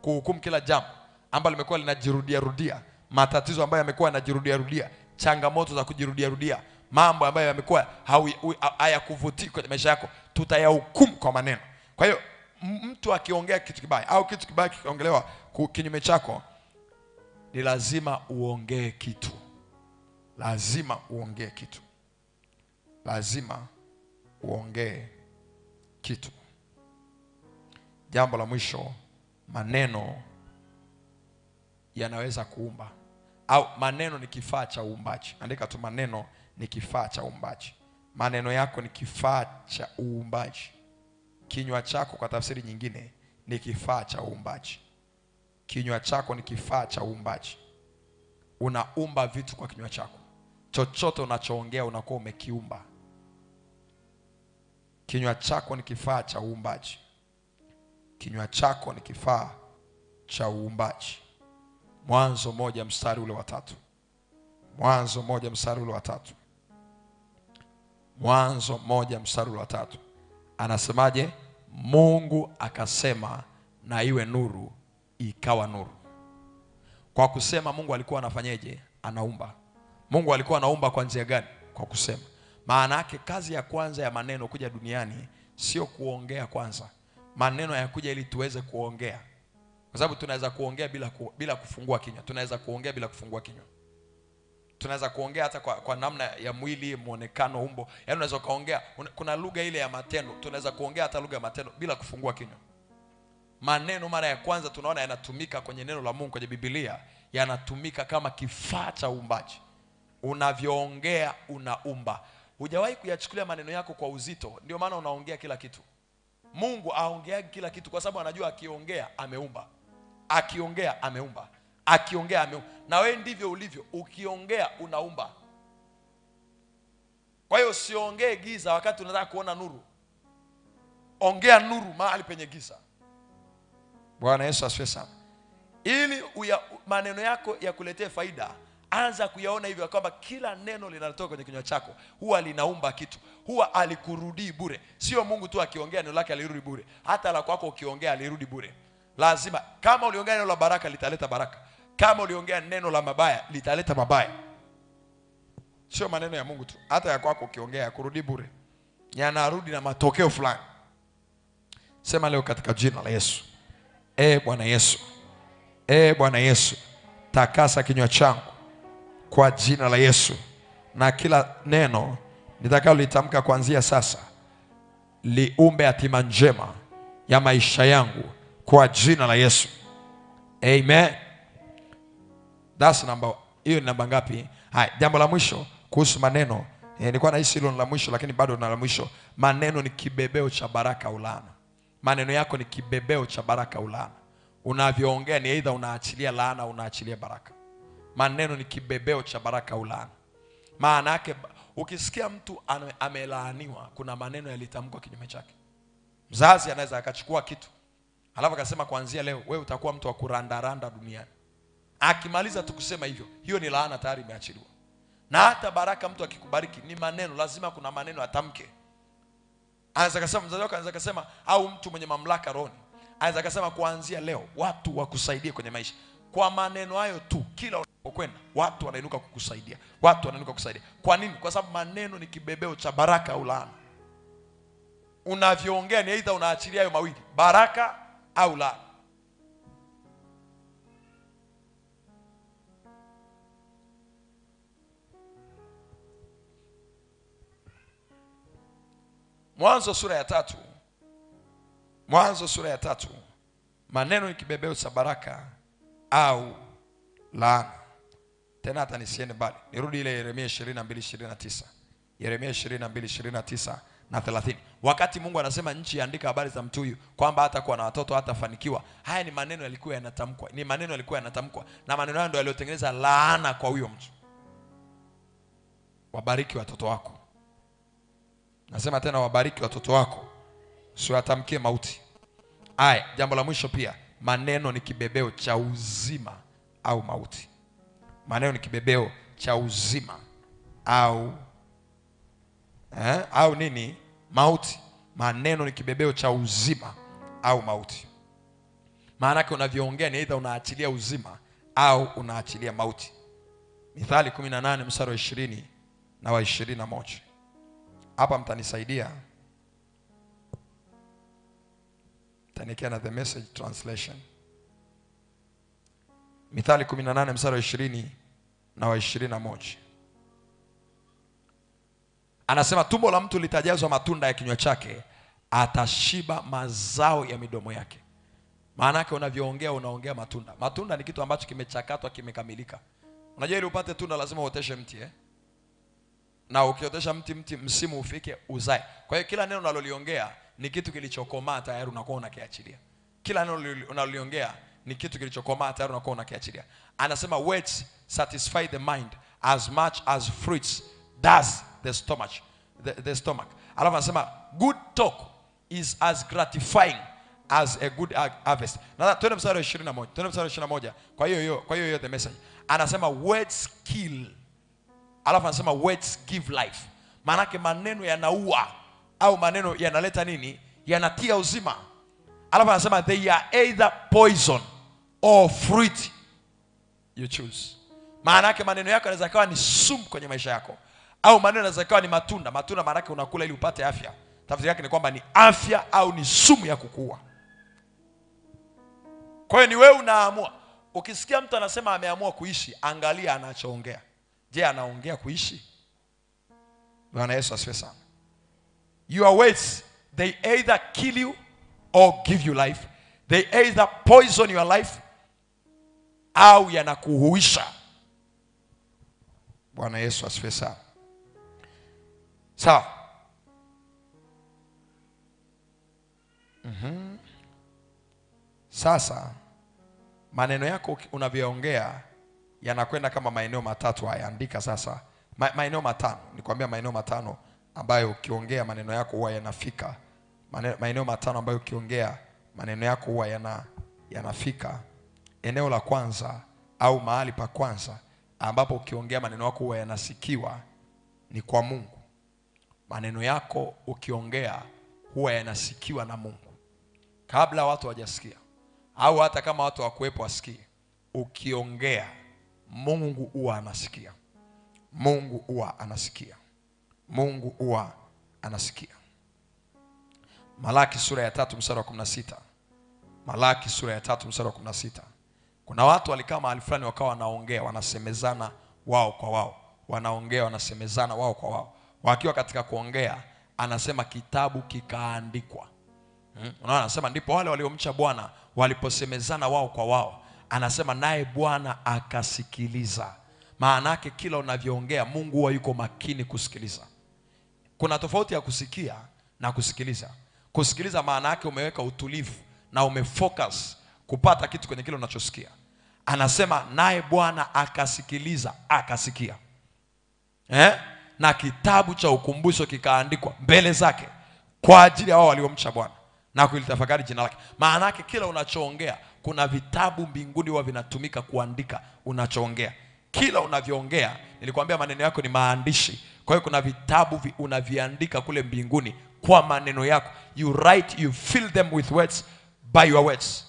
A: kuhukumu kila jambo ambalo limekuwa linajirudia rudia, matatizo ambayo yamekuwa yanajirudia rudia, changamoto za kujirudia rudia, mambo ambayo yamekuwa hayakuvutii kwenye maisha yako, tutayahukumu kwa maneno. Kwa hiyo mtu akiongea kitu kibaya au kitu kibaya kiongelewa kinyume chako, ni lazima uongee kitu. Lazima uongee kitu. Lazima uongee kitu. Jambo la mwisho, maneno yanaweza kuumba, au maneno ni kifaa cha uumbaji. Andika tu, maneno ni kifaa cha uumbaji. Maneno yako ni kifaa cha uumbaji. Kinywa chako kwa tafsiri nyingine ni kifaa cha uumbaji. Kinywa chako ni kifaa cha uumbaji. Unaumba vitu kwa kinywa chako. Chochote unachoongea unakuwa umekiumba. Kinywa chako ni kifaa cha uumbaji. Kinywa chako ni kifaa cha uumbaji. Mwanzo 1 mstari ule wa 3. Mwanzo 1 mstari ule wa 3. Mwanzo 1 mstari ule wa 3. Anasemaje? Mungu akasema na iwe nuru, ikawa nuru. Kwa kusema Mungu alikuwa anafanyeje? Anaumba. Mungu alikuwa anaumba kwa njia gani? Kwa kusema. Maana yake kazi ya kwanza ya maneno kuja duniani sio kuongea kwanza. Maneno yakuja ili tuweze kuongea. Kwa sababu tunaweza kuongea bila kufungua kinywa. Tunaweza kuongea bila kufungua kinywa. Tunaweza kuongea hata kwa namna ya mwili, muonekano, umbo. Yaani unaweza kaongea, kuna lugha ile ya matendo. Tunaweza kuongea hata lugha ya matendo bila kufungua kinywa. Maneno mara ya kwanza tunaona yanatumika kwenye neno la Mungu kwenye Biblia, yanatumika kama kifaa cha uumbaji. Unavyoongea unaumba. Hujawahi kuyachukulia maneno yako kwa uzito, ndio maana unaongea kila kitu. Mungu aongeaje kila kitu kwa sababu anajua akiongea ameumba. Akiongea ameumba. Akiongea ameumba. Na wewe ndivyo ulivyo, ukiongea unaumba. Kwa hiyo usiongee giza wakati unataka kuona nuru. Ongea nuru mahali penye giza. Bwana Yesu asifiwe sana. Ili maneno yako yakuletee faida, anza kuyaona hivyo kwamba kila neno linalotoka kwenye kinywa chako huwa linaumba kitu. Huwa alikurudii bure. Sio Mungu tu akiongea neno lake alirudi bure. Hata la kwako ukiongea alirudi bure. Lazima kama uliongea neno la baraka litaleta baraka. Kama uliongea neno la mabaya litaleta mabaya. Sio maneno ya Mungu tu, hata ya kwako ukiongea yakurudi bure. Yanarudi na matokeo fulani. Sema leo katika jina la Yesu. Bwana Yesu. Bwana Yesu, takasa kinywa changu kwa jina la Yesu, na kila neno nitakalo kuanzia sasa liumbe hatima njema ya maisha yangu kwa jina la Yesu. Amen. That's number. Hiyo ni namba ngapi? Hai, jambo la mwisho kuhusu maneno. Nilikuwa nahisi hilo la mwisho lakini bado na la mwisho. Maneno ni kibebeo cha baraka au laana. Maneno yako ni kibebeo cha baraka au laana. Unavyoongea ni either unaachilia laana au unaachilia baraka. Maneno ni kibebeo cha baraka au laana. Maana yake ukisikia mtu amelaaniwa, kuna maneno yalitamkwa kinyume chake. Mzazi anaweza akachukua kitu alafu akasema kuanzia leo wewe utakuwa mtu wa kurandaranda duniani. Akimaliza tu kusema hivyo, hiyo ni laana tayari imeachiliwa. Na hata baraka mtu akikubariki ni maneno, lazima kuna maneno atamke. Anaweza kusema mzazi wako, anaweza kusema, au mtu mwenye mamlaka rohoni anaweza kusema kuanzia leo watu wakusaidie kwenye maisha. Kwa maneno hayo tu kila unapokwenda watu wanainuka kukusaidia. Watu wanainuka kukusaidia. Kwa nini? Kwa sababu maneno ni kibebeo cha baraka au laana. Unavyoongea ni aidha unaachilia hayo mawili, baraka au laana. Mwanzo sura ya 3. Mwanzo sura ya 3. Maneno ni kibebeo cha baraka au laana. Tena hata nisiende mbali, nirudi ile Yeremia 22:29. Yeremia 22:29 na 30. Wakati Mungu anasema nchi iandika habari za mtu huyu kwamba hatakuwa na watoto, hatafanikiwa. Haya ni maneno yalikuwa yanatamkwa. Ni maneno yalikuwa yanatamkwa, na maneno hayo ndio yaliyotengeneza laana kwa huyo mtu. Wabariki watoto wako. Nasema tena wabariki watoto wako, usiwatamkie mauti. Haya, jambo la mwisho pia, maneno ni kibebeo cha uzima au mauti. Maneno ni kibebeo cha uzima au nini? Mauti. Maneno ni kibebeo cha uzima au mauti. Maana yake unavyoongea ni aidha unaachilia uzima au unaachilia mauti. Mithali 18 mstari wa 20 na wa 21. Hapa mtanisaidia. Tanikia na the Message translation. Mithali 18 mstari wa 20 na wa 21. Anasema tumbo la mtu litajazwa matunda ya kinywa chake, atashiba mazao ya midomo yake. Maana yake unavyoongea unaongea matunda. Matunda ni kitu ambacho kimechakatwa, kimekamilika. Unajua ili upate tunda lazima uoteshe mti na ukiotesha mti msimu ufike uzae. Kwa hiyo kila neno unaloliongea ni kitu kilichokomaa tayari unakuwa unakiachilia. Kila neno unaloliongea ni kitu kilichokomaa tayari unakuwa unakiachilia. Anasema words satisfy the mind as much as fruits does the stomach. The stomach. Alafu anasema good talk is as gratifying as a good harvest. Na twende mstari wa 21. Twende mstari wa 21. Kwa hiyo the Message. Anasema words kill. Alafu anasema words give life. Maana yake maneno yanaua au maneno yanaleta nini? Yanatia uzima. Alafu anasema they are either poison or fruit you choose. Maana yake maneno yako yanaweza kuwa ni sumu kwenye maisha yako, au maneno yanaweza kuwa ni matunda. Matunda maana yake unakula ili upate afya. Tafsiri yake ni kwamba ni afya au ni sumu ya kukua. Kwa hiyo ni wewe unaamua. Ukisikia mtu anasema ameamua kuishi, angalia anachoongea. Je, anaongea kuishi? Bwana Yesu asifiwe sana. Your words, they either kill you or give you life. They either poison your life au yanakuhuisha. Bwana Yesu asifiwe sana. Sawa. Sasa maneno yako unavyoongea yanakwenda kama maeneo matatu haya. Andika sasa. Maeneo matano. Nikwambia maeneo matano ambayo ukiongea maneno yako huwa yanafika. Maeneo matano ambayo ukiongea maneno yako huwa yanafika. Eneo la kwanza au mahali pa kwanza ambapo ukiongea maneno yako huwa yanasikiwa ni kwa Mungu. Maneno yako ukiongea huwa yanasikiwa na Mungu kabla watu hawajasikia. au hata kama watu hawakuwepo wasikii, ukiongea Mungu huwa anasikia. Mungu huwa anasikia. Mungu huwa anasikia. Malaki sura ya 3 mstari wa 16. Malaki sura ya 3 mstari wa 16. Kuna watu walikaa mahali fulani wakawa wanaongea, wanasemezana wao kwa wao. Wanaongea, wanasemezana wao kwa wao. Wakiwa katika kuongea, anasema kitabu kikaandikwa. Unaona, anasema ndipo wale waliomcha Bwana waliposemezana wao kwa wao, anasema naye Bwana akasikiliza. Maana yake kila unavyoongea Mungu huwa yuko makini kusikiliza. Kuna tofauti ya kusikia na kusikiliza. Kusikiliza maana yake umeweka utulivu na umefocus kupata kitu kwenye kile unachosikia. Anasema naye Bwana akasikiliza, akasikia. Na kitabu cha ukumbusho kikaandikwa mbele zake kwa ajili ya wao waliomcha Bwana na kulitafakari jina lake. Maana yake kila unachoongea kuna vitabu mbinguni huwa vinatumika kuandika unachoongea. Kila unavyoongea, nilikwambia maneno yako ni maandishi. Kwa hiyo kuna vitabu unaviandika kule mbinguni kwa maneno yako. You write, you fill them with words by your words.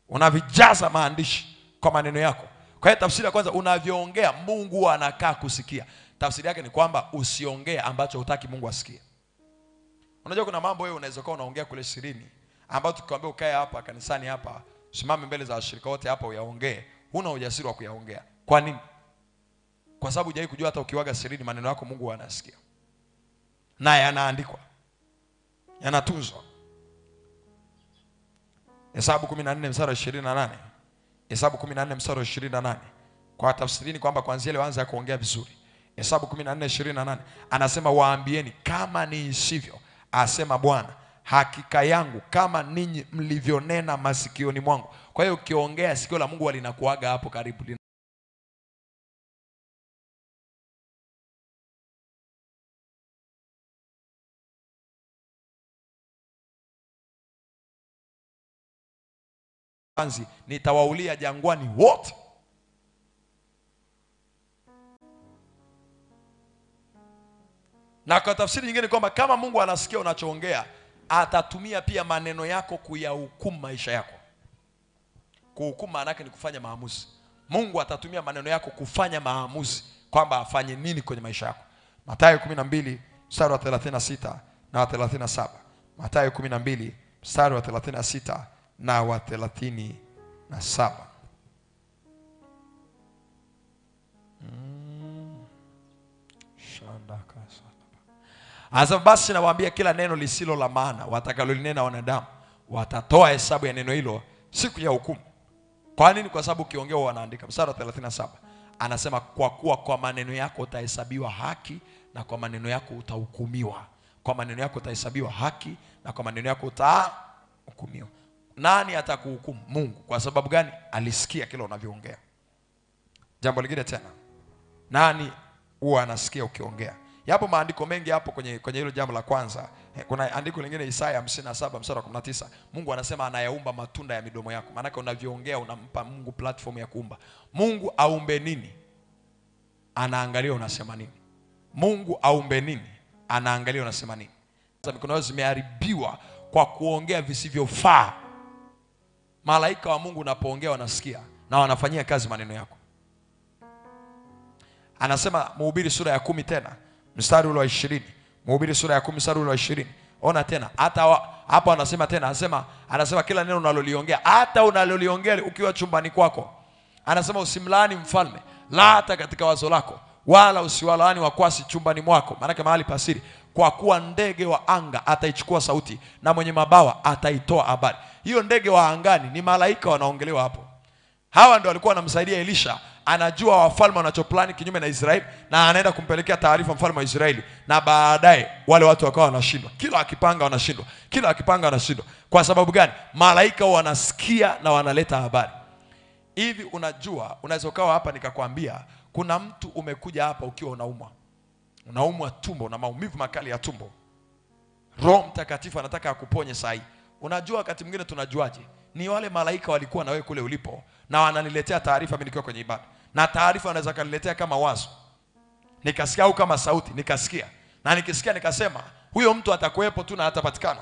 A: Unavijaza maandishi kwa maneno yako. Kwa hiyo tafsiri ya kwanza, unavyoongea Mungu huwa anakaa kusikia. Tafsiri yake ni kwamba usiongee ambacho hutaki Mungu asikie. Unajua kuna mambo wewe unaweza kuwa unaongea kule sirini ambao tukikwambia ukae hapa kanisani hapa, simame mbele za washirika wote hapa uyaongee, huna ujasiri wa kuyaongea. Kwa nini? Kwa sababu hujai kujua hata ukiwaga sirini maneno yako Mungu anasikia. Na yanaandikwa. Yanatunzwa. Hesabu 14 mstari wa 28. Hesabu 14 mstari wa 28. Kwa tafsirini kwamba kuanzia ile anza kuongea vizuri. Hesabu 14:28 anasema waambieni kama ni isivyo, asema Bwana, hakika yangu kama ninyi mlivyonena masikioni mwangu. Kwa hiyo ukiongea sikio la Mungu linakuaga hapo karibu. Nitawaulia jangwani wote. Na kwa tafsiri nyingine kwamba kama Mungu anasikia unachoongea, atatumia pia maneno yako kuyahukumu maisha yako. Kuhukumu maana yake ni kufanya maamuzi. Mungu atatumia maneno yako kufanya maamuzi kwamba afanye nini kwenye maisha yako. Mathayo 12 mstari wa 36 na wa 37. Mathayo 12 mstari wa 36 na wa 37. Asa basi nawaambia kila neno lisilo la maana watakalolinena wanadamu watatoa hesabu ya neno hilo siku ya hukumu. Kwa nini? Kwa sababu ukiongea wanaandika. Mstari wa 37 anasema kwa kuwa kwa maneno yako utahesabiwa haki na kwa maneno yako utahukumiwa. Kwa maneno yako utahesabiwa haki na kwa maneno yako utahukumiwa. Nani atakuhukumu? Mungu. Kwa sababu gani? Alisikia kile unavyoongea. Jambo lingine tena, nani huwa anasikia ukiongea? Yapo maandiko mengi hapo kwenye hilo jambo la kwanza. Kuna andiko lingine Isaya 57 mstari wa 19. Mungu anasema anayaumba matunda ya midomo yako. Maana yake unavyoongea unampa Mungu platform ya kuumba. Mungu aumbe nini? Anaangalia unasema nini. Mungu aumbe nini? Anaangalia unasema nini. Mikono yao zimeharibiwa kwa kuongea visivyofaa. Malaika wa Mungu unapoongea wanasikia na wanafanyia kazi maneno yako. Anasema Mhubiri sura ya 10 tena mstari ule wa 20. Mhubiri sura ya 10 mstari ule wa 20. Ona tena, hata hapa anasema tena, anasema kila neno unaloliongea, hata unaloliongea ukiwa chumbani kwako. Anasema usimlaani mfalme, la hata katika wazo lako, wala usiwalaani wakwasi chumbani mwako, maana mahali pasiri, kwa kuwa ndege wa anga ataichukua sauti na mwenye mabawa ataitoa habari. Hiyo ndege wa angani ni malaika wanaongelewa hapo. Hawa ndio walikuwa wanamsaidia Elisha. Anajua wafalme wanachoplani kinyume na Israeli na anaenda kumpelekea taarifa mfalme wa Israeli, na baadaye wale watu wakawa wanashindwa. Kila akipanga wanashindwa. Kila akipanga wanashindwa. Kwa sababu gani? Malaika wanasikia na wanaleta habari. Hivi unajua, unaweza ukawa hapa nikakwambia kuna mtu umekuja hapa ukiwa unaumwa. Unaumwa tumbo na maumivu makali ya tumbo. Roho Mtakatifu anataka akuponye saa hii. Unajua wakati mwingine tunajuaje? Ni wale malaika walikuwa na wewe kule ulipo na wananiletea taarifa mimi nikiwa kwenye ibada. Na taarifa wanaweza kaniletea kama wazo. Nikasikia au kama sauti, nikasikia. Na nikisikia nikasema, huyo mtu atakuwepo tu na atapatikana.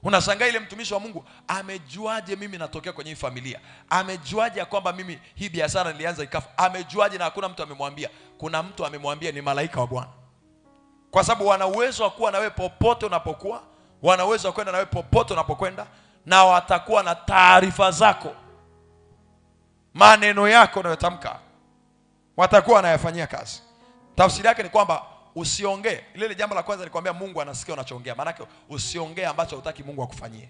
A: Unashangaa ile mtumishi wa Mungu amejuaje mimi natokea kwenye hii familia? Amejuaje ya kwamba mimi hii biashara nilianza ikafa? Amejuaje na hakuna mtu amemwambia? Kuna mtu amemwambia, ni malaika wa Bwana. Kwa sababu wana uwezo wa kuwa na wewe popote unapokuwa, wana uwezo wa kwenda na wewe popote unapokwenda, na watakuwa na taarifa zako. Maneno yako unayotamka watakuwa wanayafanyia kazi. Tafsiri yake ni kwamba usiongee. Ile jambo la kwanza nilikwambia, Mungu anasikia unachoongea. Maana yake usiongee ambacho hutaki Mungu akufanyie.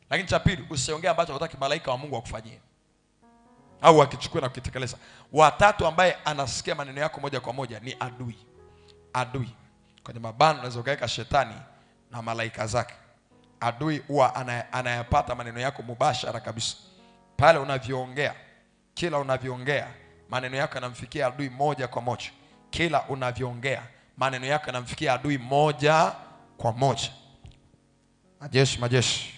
A: Lakini cha pili, usiongee ambacho hutaki malaika wa Mungu akufanyie au akichukue na kukitekeleza. Watatu ambaye anasikia maneno yako moja kwa moja ni adui. Adui kwenye mabano unaweza kuweka shetani na malaika zake. Adui huwa anayapata maneno yako mubashara kabisa. Pale unavyoongea, kila unavyoongea maneno yako yanamfikia adui moja kwa moja. Kila unavyoongea maneno yako yanamfikia adui moja kwa moja. Majeshi, majeshi,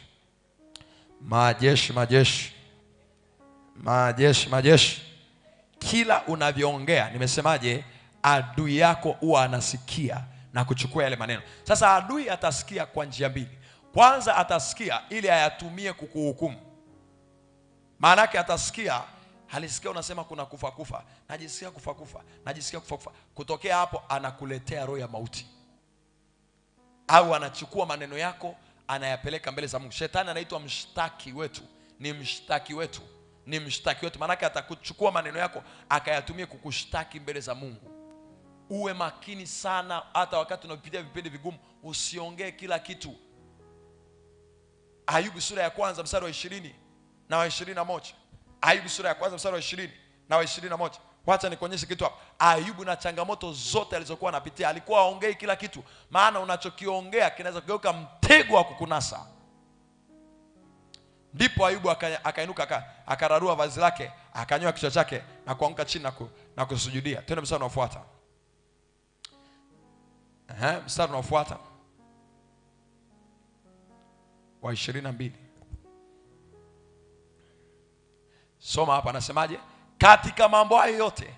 A: majeshi, majeshi, majeshi, majeshi. Kila unavyoongea, nimesemaje, adui yako huwa anasikia na kuchukua yale maneno. Sasa adui atasikia kwa njia mbili. Kwanza atasikia ili ayatumie kukuhukumu. Maana yake atasikia, halisikia unasema kuna kufa kufa, najisikia kufa kufa, najisikia kufa kufa. Kutokea hapo anakuletea roho ya mauti. Au anachukua maneno yako anayapeleka mbele za Mungu. Shetani anaitwa mshtaki wetu. Ni mshtaki wetu. Ni mshtaki wetu. Maana yake atakuchukua maneno yako akayatumia kukushtaki mbele za Mungu. Uwe makini sana, hata wakati unapitia vipindi vigumu, usiongee kila kitu. Ayubu sura ya kwanza mstari wa 20 na wa 21. Ayubu sura ya kwanza mstari wa 20 na wa 21. Wacha nikuonyeshe kitu hapa. Ayubu na changamoto zote alizokuwa anapitia, alikuwa aongei kila kitu. Maana unachokiongea kinaweza kugeuka mtego wa kukunasa. Ndipo Ayubu akainuka, akararua vazi lake, akanyoa kichwa chake na kuanguka chini na kusujudia. Twende mstari unaofuata. Mstari unaofuata wa 22. Soma hapa, anasemaje? Katika mambo hayo yote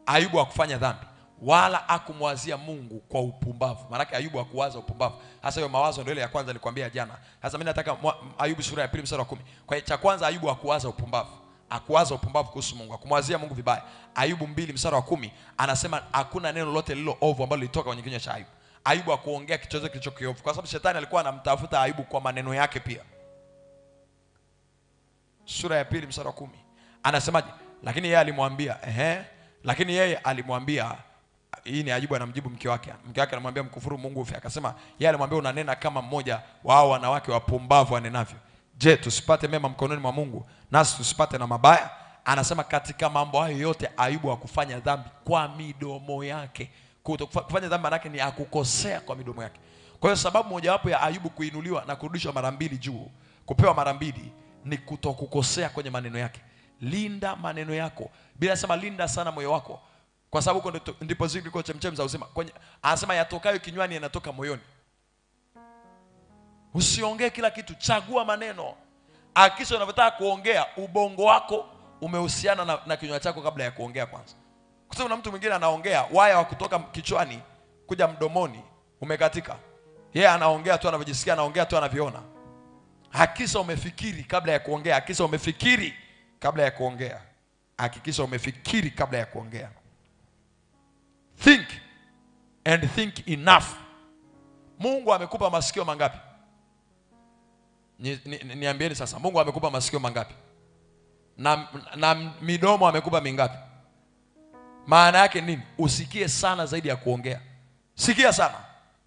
A: Ayubu hakufanya dhambi wala hakumwazia Mungu kwa upumbavu. Maana Ayubu hakuwaza upumbavu. Hasa hiyo mawazo ndio ile ya kwanza nilikwambia jana. Sasa mimi nataka Ayubu sura ya 2 mstari wa 10. Kwa hiyo cha kwanza, Ayubu hakuwaza upumbavu. Hakuwaza upumbavu kuhusu Mungu, hakumwazia Mungu vibaya. Ayubu 2 mstari wa 10 anasema hakuna neno lolote lilo ovu ambalo lilitoka kwenye kinywa cha Ayubu. Ayubu hakuongea kichozo kilicho kiovu, kwa sababu shetani alikuwa anamtafuta Ayubu kwa maneno yake pia. Sura ya 2 mstari wa 10 anasemaje? Lakini yeye alimwambia, lakini yeye alimwambia, hii ni Ayubu anamjibu mke wake. Mke wake anamwambia mkufuru Mungu ufe. Akasema yeye alimwambia, unanena kama mmoja wa hao wanawake wapumbavu wanenavyo. Je, tusipate mema mkononi mwa Mungu nasi tusipate na mabaya? Anasema katika mambo hayo yote Ayubu hakufanya dhambi kwa midomo yake. Kufanya dhambi maana yake ni akukosea kwa midomo yake. Kwa hiyo sababu mojawapo ya Ayubu kuinuliwa na kurudishwa mara mbili juu, kupewa mara mbili, ni kutokukosea kwenye maneno yake. Linda maneno yako. Bila sema linda sana moyo wako, kwa sababu huko ndipo ziko chemchem za uzima. Anasema yatokayo kinywani yanatoka moyoni. Usiongee kila kitu, chagua maneno. Hakikisha unavyotaka kuongea ubongo wako umehusiana na kinywa chako kabla ya kuongea kwanza. Kwa sababu na mtu mwingine anaongea waya wa kutoka kichwani kuja mdomoni umekatika. Yeye anaongea tu anavyojisikia, anaongea tu anavyoona. Hakikisha umefikiri kabla ya kuongea. Hakikisha umefikiri kabla ya kuongea. Hakikisha umefikiri kabla ya kuongea. Think and think enough. Mungu amekupa masikio mangapi? Niambieni sasa, Mungu amekupa masikio mangapi? Na midomo amekupa mingapi? Maana yake nini? Usikie sana zaidi ya kuongea. Sikia sana.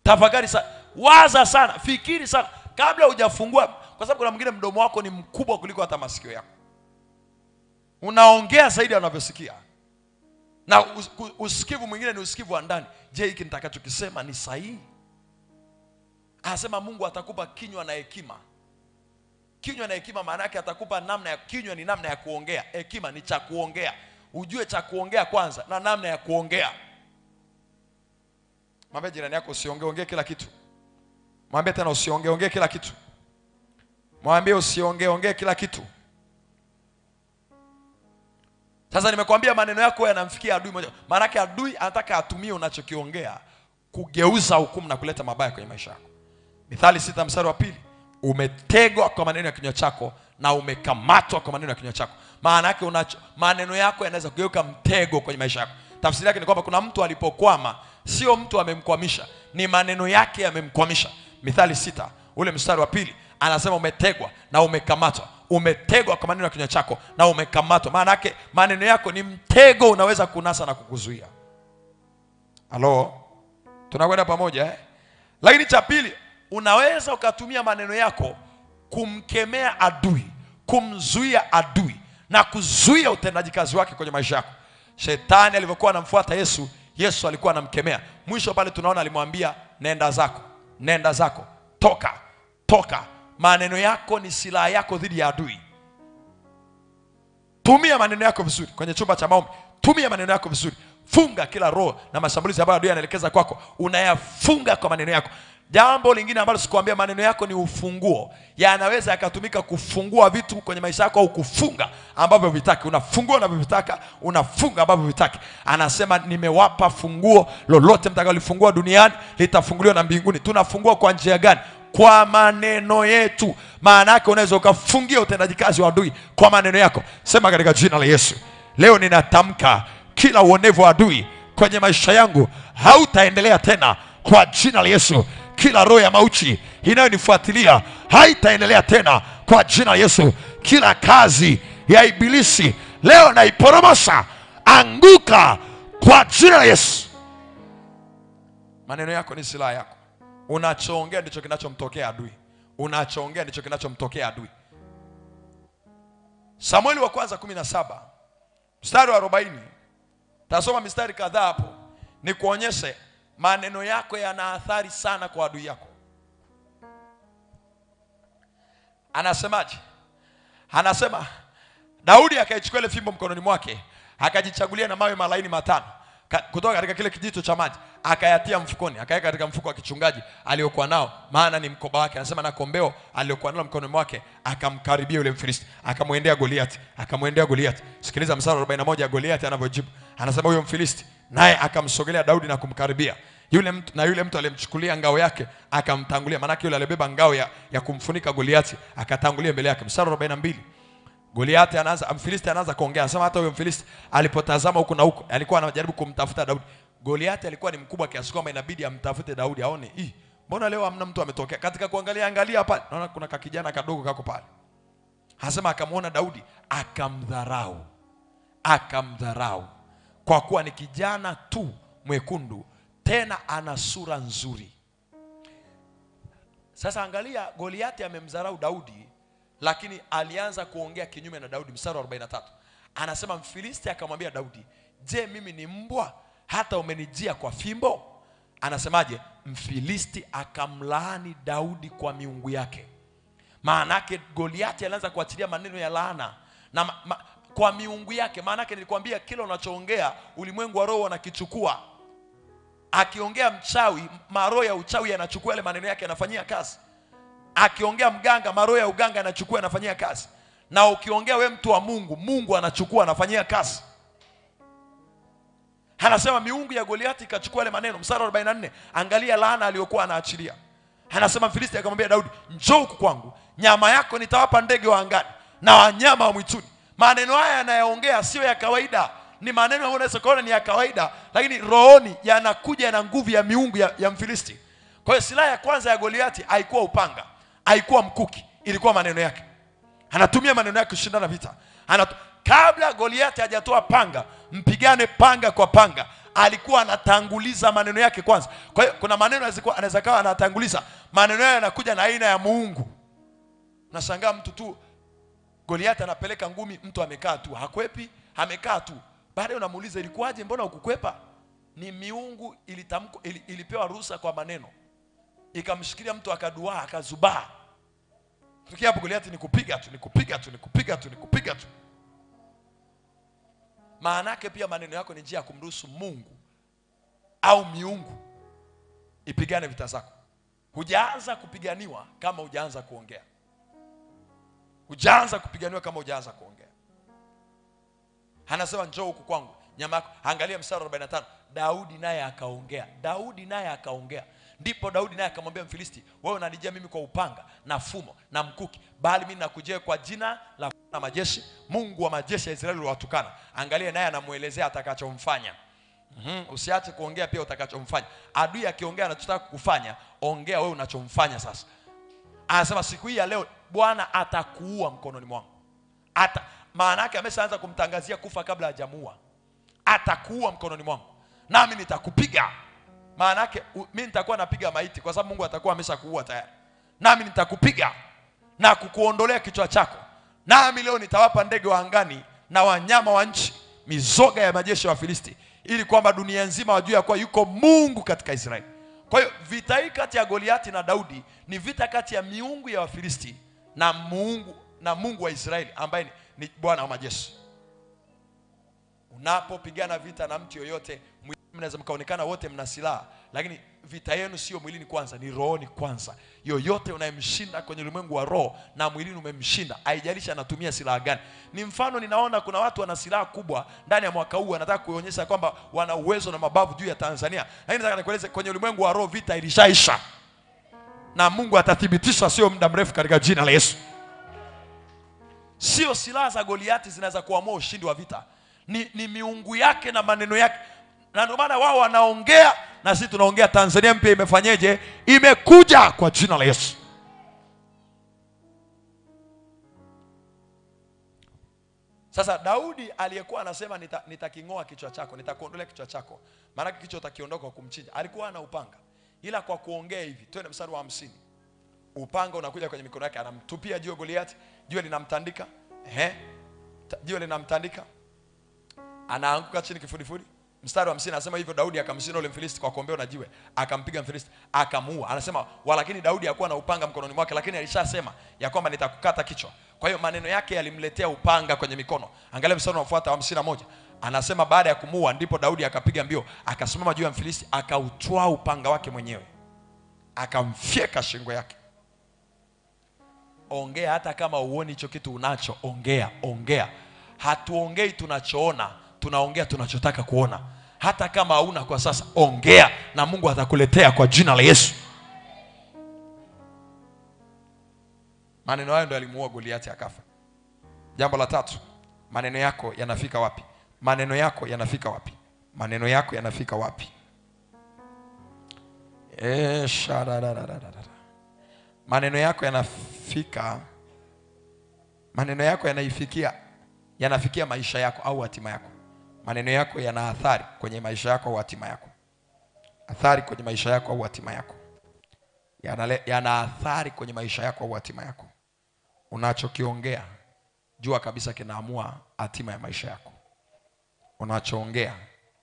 A: Tafakari sana. Waza sana. Fikiri sana kabla hujafungua, kwa sababu kuna mwingine mdomo wako ni mkubwa kuliko hata masikio yako. Unaongea zaidi unavyosikia. Na usikivu mwingine ni usikivu wa ndani. Je, hiki nitakachokisema ni sahihi? Anasema Mungu atakupa kinywa na hekima. Kinywa na hekima maana yake atakupa namna ya, kinywa ni namna ya kuongea, hekima ni cha kuongea. Ujue cha kuongea kwanza na namna ya kuongea. Mwambie jirani yako usiongee kila kitu. Mwambie tena usiongee kila kitu. Mwambie usiongee kila kitu. Sasa nimekwambia maneno yako yanamfikia adui moja. Maana yake adui anataka atumie unachokiongea kugeuza hukumu na kuleta mabaya kwenye maisha yako. Mithali 6 mstari wa 2. umetegwa kwa maneno ya kinywa chako na umekamatwa kwa maneno ya kinywa chako. Maana yake maneno yako yanaweza kugeuka mtego kwenye maisha yako. Tafsiri yake ni kwamba kuna mtu alipokwama, sio mtu amemkwamisha, ni maneno yake yamemkwamisha. Mithali 6 ule mstari wa 2 anasema umetegwa na umekamatwa. Umetegwa kwa maneno ya kinywa chako na umekamatwa. Maana yake maneno yako ni mtego, unaweza kunasa na kukuzuia. Halo? Tunakwenda pamoja eh? Lakini cha pili, unaweza ukatumia maneno yako kumkemea adui, kumzuia adui na kuzuia utendaji kazi wake kwenye maisha yako. Shetani alivyokuwa anamfuata Yesu, Yesu alikuwa anamkemea. Mwisho pale tunaona alimwambia nenda zako, nenda zako, toka, toka. Maneno yako ni silaha yako dhidi ya adui. Tumia maneno yako vizuri kwenye chumba cha maombi. Tumia maneno yako vizuri. Funga kila roho na mashambulizi ambayo adui anaelekeza kwako, unayafunga kwa maneno yako. Jambo lingine ambalo sikuambia, maneno yako ni ufunguo. Yanaweza yakatumika kufungua vitu kwenye maisha yako au kufunga ambavyo vitaki. Unafungua unavyotaka, unafunga ambavyo vitaki. Anasema nimewapa funguo, lolote mtakalolifungua duniani litafunguliwa na mbinguni. Tunafungua kwa njia gani? Kwa maneno yetu. Maana yake unaweza ukafungia utendaji kazi wa adui kwa maneno yako. Sema katika jina la Yesu, leo ninatamka kila uonevu wa adui kwenye maisha yangu hautaendelea tena kwa jina la Yesu. Kila roho ya mauti inayonifuatilia haitaendelea tena kwa jina la Yesu. Kila kazi ya ibilisi leo naiporomosha, anguka kwa jina la Yesu. Maneno yako ni silaha yako. Unachoongea ndicho kinachomtokea adui. Unachoongea ndicho kinachomtokea adui. Samueli wa kwanza 17 mstari wa 40. Tasoma mistari kadhaa hapo ni kuonyeshe maneno yako yana athari sana kwa adui yako. Anasemaje? Anasema Daudi akaichukua ile fimbo mkononi mwake, akajichagulia na mawe malaini 5 kutoka katika kile kijito cha maji, akayatia mfukoni, akaweka katika mfuko wa kichungaji aliokuwa nao, maana ni mkoba wake. Anasema na kombeo aliokuwa nalo mkononi mwake, akamkaribia yule Mfilisti, akamwendea Goliathi, akamwendea Goliathi. Sikiliza mstari wa 41 ya Goliathi anavyojibu. Anasema huyo Mfilisti naye akamsogelea Daudi na kumkaribia. Yule mtu alimchukulia ngao yake akamtangulia, maana yule alibeba ngao ya kumfunika Goliathi, akatangulia mbele yake. Mstari wa 42 Goliathi Mfilisti anaanza kuongea. Anasema hata huyo Mfilisti alipotazama huku na huko, alikuwa anajaribu kumtafuta Daudi. Goliathi alikuwa ni mkubwa kiasi kwamba inabidi amtafute Daudi aone, mbona leo hamna mtu ametokea. Katika angalia pale, naona kuna kakijana kadogo kako pale. Anasema akamwona Daudi, akamdharau kwa kuwa ni kijana tu mwekundu, tena ana sura nzuri. Sasa angalia, Goliathi amemdharau Daudi, lakini alianza kuongea kinyume na Daudi. Mstari wa 43 anasema Mfilisti akamwambia Daudi, je, mimi ni mbwa hata umenijia kwa fimbo? Anasemaje? Mfilisti akamlaani Daudi kwa miungu yake. Maana yake Goliathi alianza kuachilia maneno ya laana na kwa miungu yake. Maana yake nilikwambia kila unachoongea ulimwengu wa roho wanakichukua. Akiongea mchawi, maroho ya uchawi yanachukua ile maneno yake, yanafanyia kazi. Akiongea mganga, maroho ya uganga yanachukua, yanafanyia kazi. Na ukiongea we mtu wa Mungu, Mungu anachukua, anafanyia kazi. Anasema miungu ya Goliathi ikachukua ile maneno. Mstari wa 44 angalia laana aliyokuwa anaachilia. Anasema Mfilisti akamwambia Daudi, njoo huku kwangu, nyama yako nitawapa ndege wa angani na wanyama wa mwituni. Maneno haya anayaongea sio ya kawaida, ni maneno ambayo unaweza kuona ni ya kawaida, lakini rohoni yanakuja na nguvu ya miungu ya Mfilisti. Kwa hiyo silaha ya kwanza ya Goliathi haikuwa upanga, haikuwa mkuki, ilikuwa maneno yake. Anatumia maneno yake kushindana vita. Kabla Goliathi hajatoa panga, mpigane panga kwa panga, alikuwa anatanguliza maneno yake kwanza. Kwa hiyo kuna maneno anaweza kawa anatanguliza, maneno yake yanakuja na aina ya Mungu. Nashangaa mtu tu, Goliathi anapeleka ngumi, mtu amekaa tu, hakwepi, amekaa tu. Baadaye unamuuliza ilikuwaje, mbona hukukwepa? Ni miungu ilipewa ruhusa kwa maneno, ikamshikilia mtu akaduaa, akazubaa. Tukia hapo Goliathi ni kupiga tu. Maana yake pia maneno yako ni njia ya kumruhusu Mungu au miungu ipigane vita zako. Hujaanza kupiganiwa kama hujaanza kuongea. Hujaanza kupiganiwa kama hujaanza kuongea. Anasema njoo huku kwangu, nyama yako. Angalia mstari wa 45. Daudi naye akaongea.
C: Ndipo Daudi naye akamwambia Mfilisti, wewe unanijia mimi kwa upanga na fumo na mkuki, bali mimi nakujia kwa jina la na majeshi, Mungu wa majeshi ya Israeli uliwatukana. Angalia naye anamuelezea atakachomfanya. Usiache kuongea pia utakachomfanya. Adui akiongea anachotaka kukufanya, ongea wewe unachomfanya sasa. Anasema siku hii ya leo Bwana atakuua mkononi mwangu. Maana yake ameshaanza kumtangazia kufa kabla hajamuua. Atakuua mkononi mwangu, nami nitakupiga. Maana yake mimi nitakuwa napiga maiti kwa sababu Mungu atakuwa ameshakuua tayari. Nami nitakupiga na kukuondolea kichwa chako. Nami leo nitawapa ndege wa angani na wanyama wa nchi mizoga ya majeshi ya Wafilisti, ili kwamba dunia nzima wajue kuwa yuko Mungu katika Israeli. Kwa hiyo vita hii kati ya Goliati na Daudi ni vita kati ya miungu ya Wafilisti na Mungu wa Israeli ambaye ni Bwana wa majeshi. Unapopigana vita na mtu yoyote, mnaweza mkaonekana wote mna silaha, lakini vita yenu sio mwilini kwanza, ni rohoni kwanza. Yoyote unayemshinda kwenye ulimwengu wa roho na mwilini umemshinda, haijalishi anatumia silaha gani. Ni mfano, ninaona kuna watu wana silaha kubwa ndani ya mwaka huu, wanataka kuonyesha kwamba wana uwezo na mabavu juu ya Tanzania. Lakini nataka nikueleze, kwenye ulimwengu wa roho vita ilishaisha, na Mungu atathibitisha sio muda mrefu katika jina la Yesu. Sio silaha za Goliati zinaweza kuamua ushindi wa vita, ni miungu yake na maneno yake. Na ndio maana wao wanaongea na sisi tunaongea. Tanzania mpya imefanyeje? Imekuja kwa jina la Yesu. Sasa Daudi aliyekuwa anasema nitaking'oa kichwa chako, nitakuondolea kichwa chako, maana kichwa utakiondoka kwa kumchinja, alikuwa ana upanga. Ila kwa kuongea hivi, twende mstari wa 50. Upanga unakuja kwenye mikono yake, anamtupia jiwe Goliati, jiwe linamtandika. Jiwe linamtandika, anaanguka chini kifudifudi. Mstari wa 50 anasema hivyo Daudi akamshinda yule Mfilisti kwa kombeo na jiwe, akampiga Mfilisti akamuua. Anasema walakini Daudi hakuwa na upanga mkononi mwake, lakini alishasema ya kwamba nitakukata kichwa. Kwa hiyo maneno yake yalimletea upanga kwenye mikono. Angalia mstari unaofuata wa 51. Anasema baada ya kumuua ndipo Daudi akapiga mbio, akasimama juu ya Mfilisti, akautwaa upanga wake mwenyewe, akamfyeka shingo yake. Ongea hata kama uone hicho kitu unacho, ongea. Hatuongei tunachoona, tunaongea tunachotaka kuona. Hata kama hauna kwa sasa, ongea na Mungu atakuletea kwa jina la Yesu. Maneno hayo ndio alimuua Goliati akafa. Jambo la 3, maneno yako yanafika wapi? Maneno yako yanafika wapi? Maneno yako yanafika wapi? Maneno yako yanafika, maneno yako yanafikia maisha yako au hatima yako. Maneno yako yana athari kwenye maisha yako au hatima yako. Athari kwenye maisha yako au hatima yako. Yana athari kwenye maisha yako au hatima yako. Unachokiongea, jua kabisa kinaamua hatima ya maisha yako. Unachoongea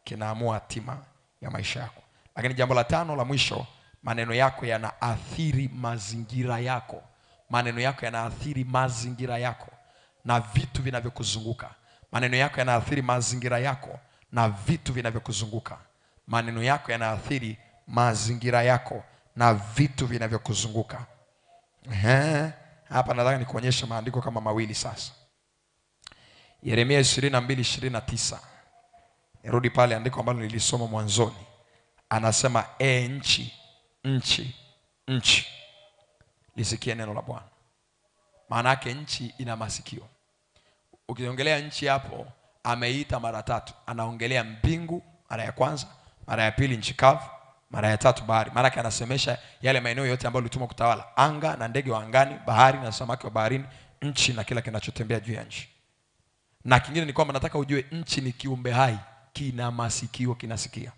C: kinaamua hatima ya maisha yako. Lakini jambo la 5 la mwisho, maneno yako yanaathiri mazingira yako. Maneno yako yanaathiri mazingira yako na vitu vinavyokuzunguka. Maneno yako yanaathiri mazingira yako na vitu vinavyokuzunguka. Maneno yako yanaathiri mazingira yako na vitu vinavyokuzunguka. Hapa nataka nikuonyeshe maandiko kama mawili sasa. Yeremia 22:29. Nirudi pale andiko ambalo nilisoma mwanzoni. Anasema nchi, lisikie neno la Bwana. Maana yake nchi ina masikio. Ukiongelea nchi hapo, ameita mara 3. Anaongelea mbingu mara ya kwanza, mara ya pili nchi kavu, mara ya 3 bahari. Maana yake anasemesha yale maeneo yote ambayo alitumwa kutawala: anga na ndege wa angani, bahari na samaki wa baharini, nchi na kila kinachotembea juu ya nchi. Na kingine ni kwamba nataka ujue nchi ni kiumbe hai, kina masikio, kinasikia.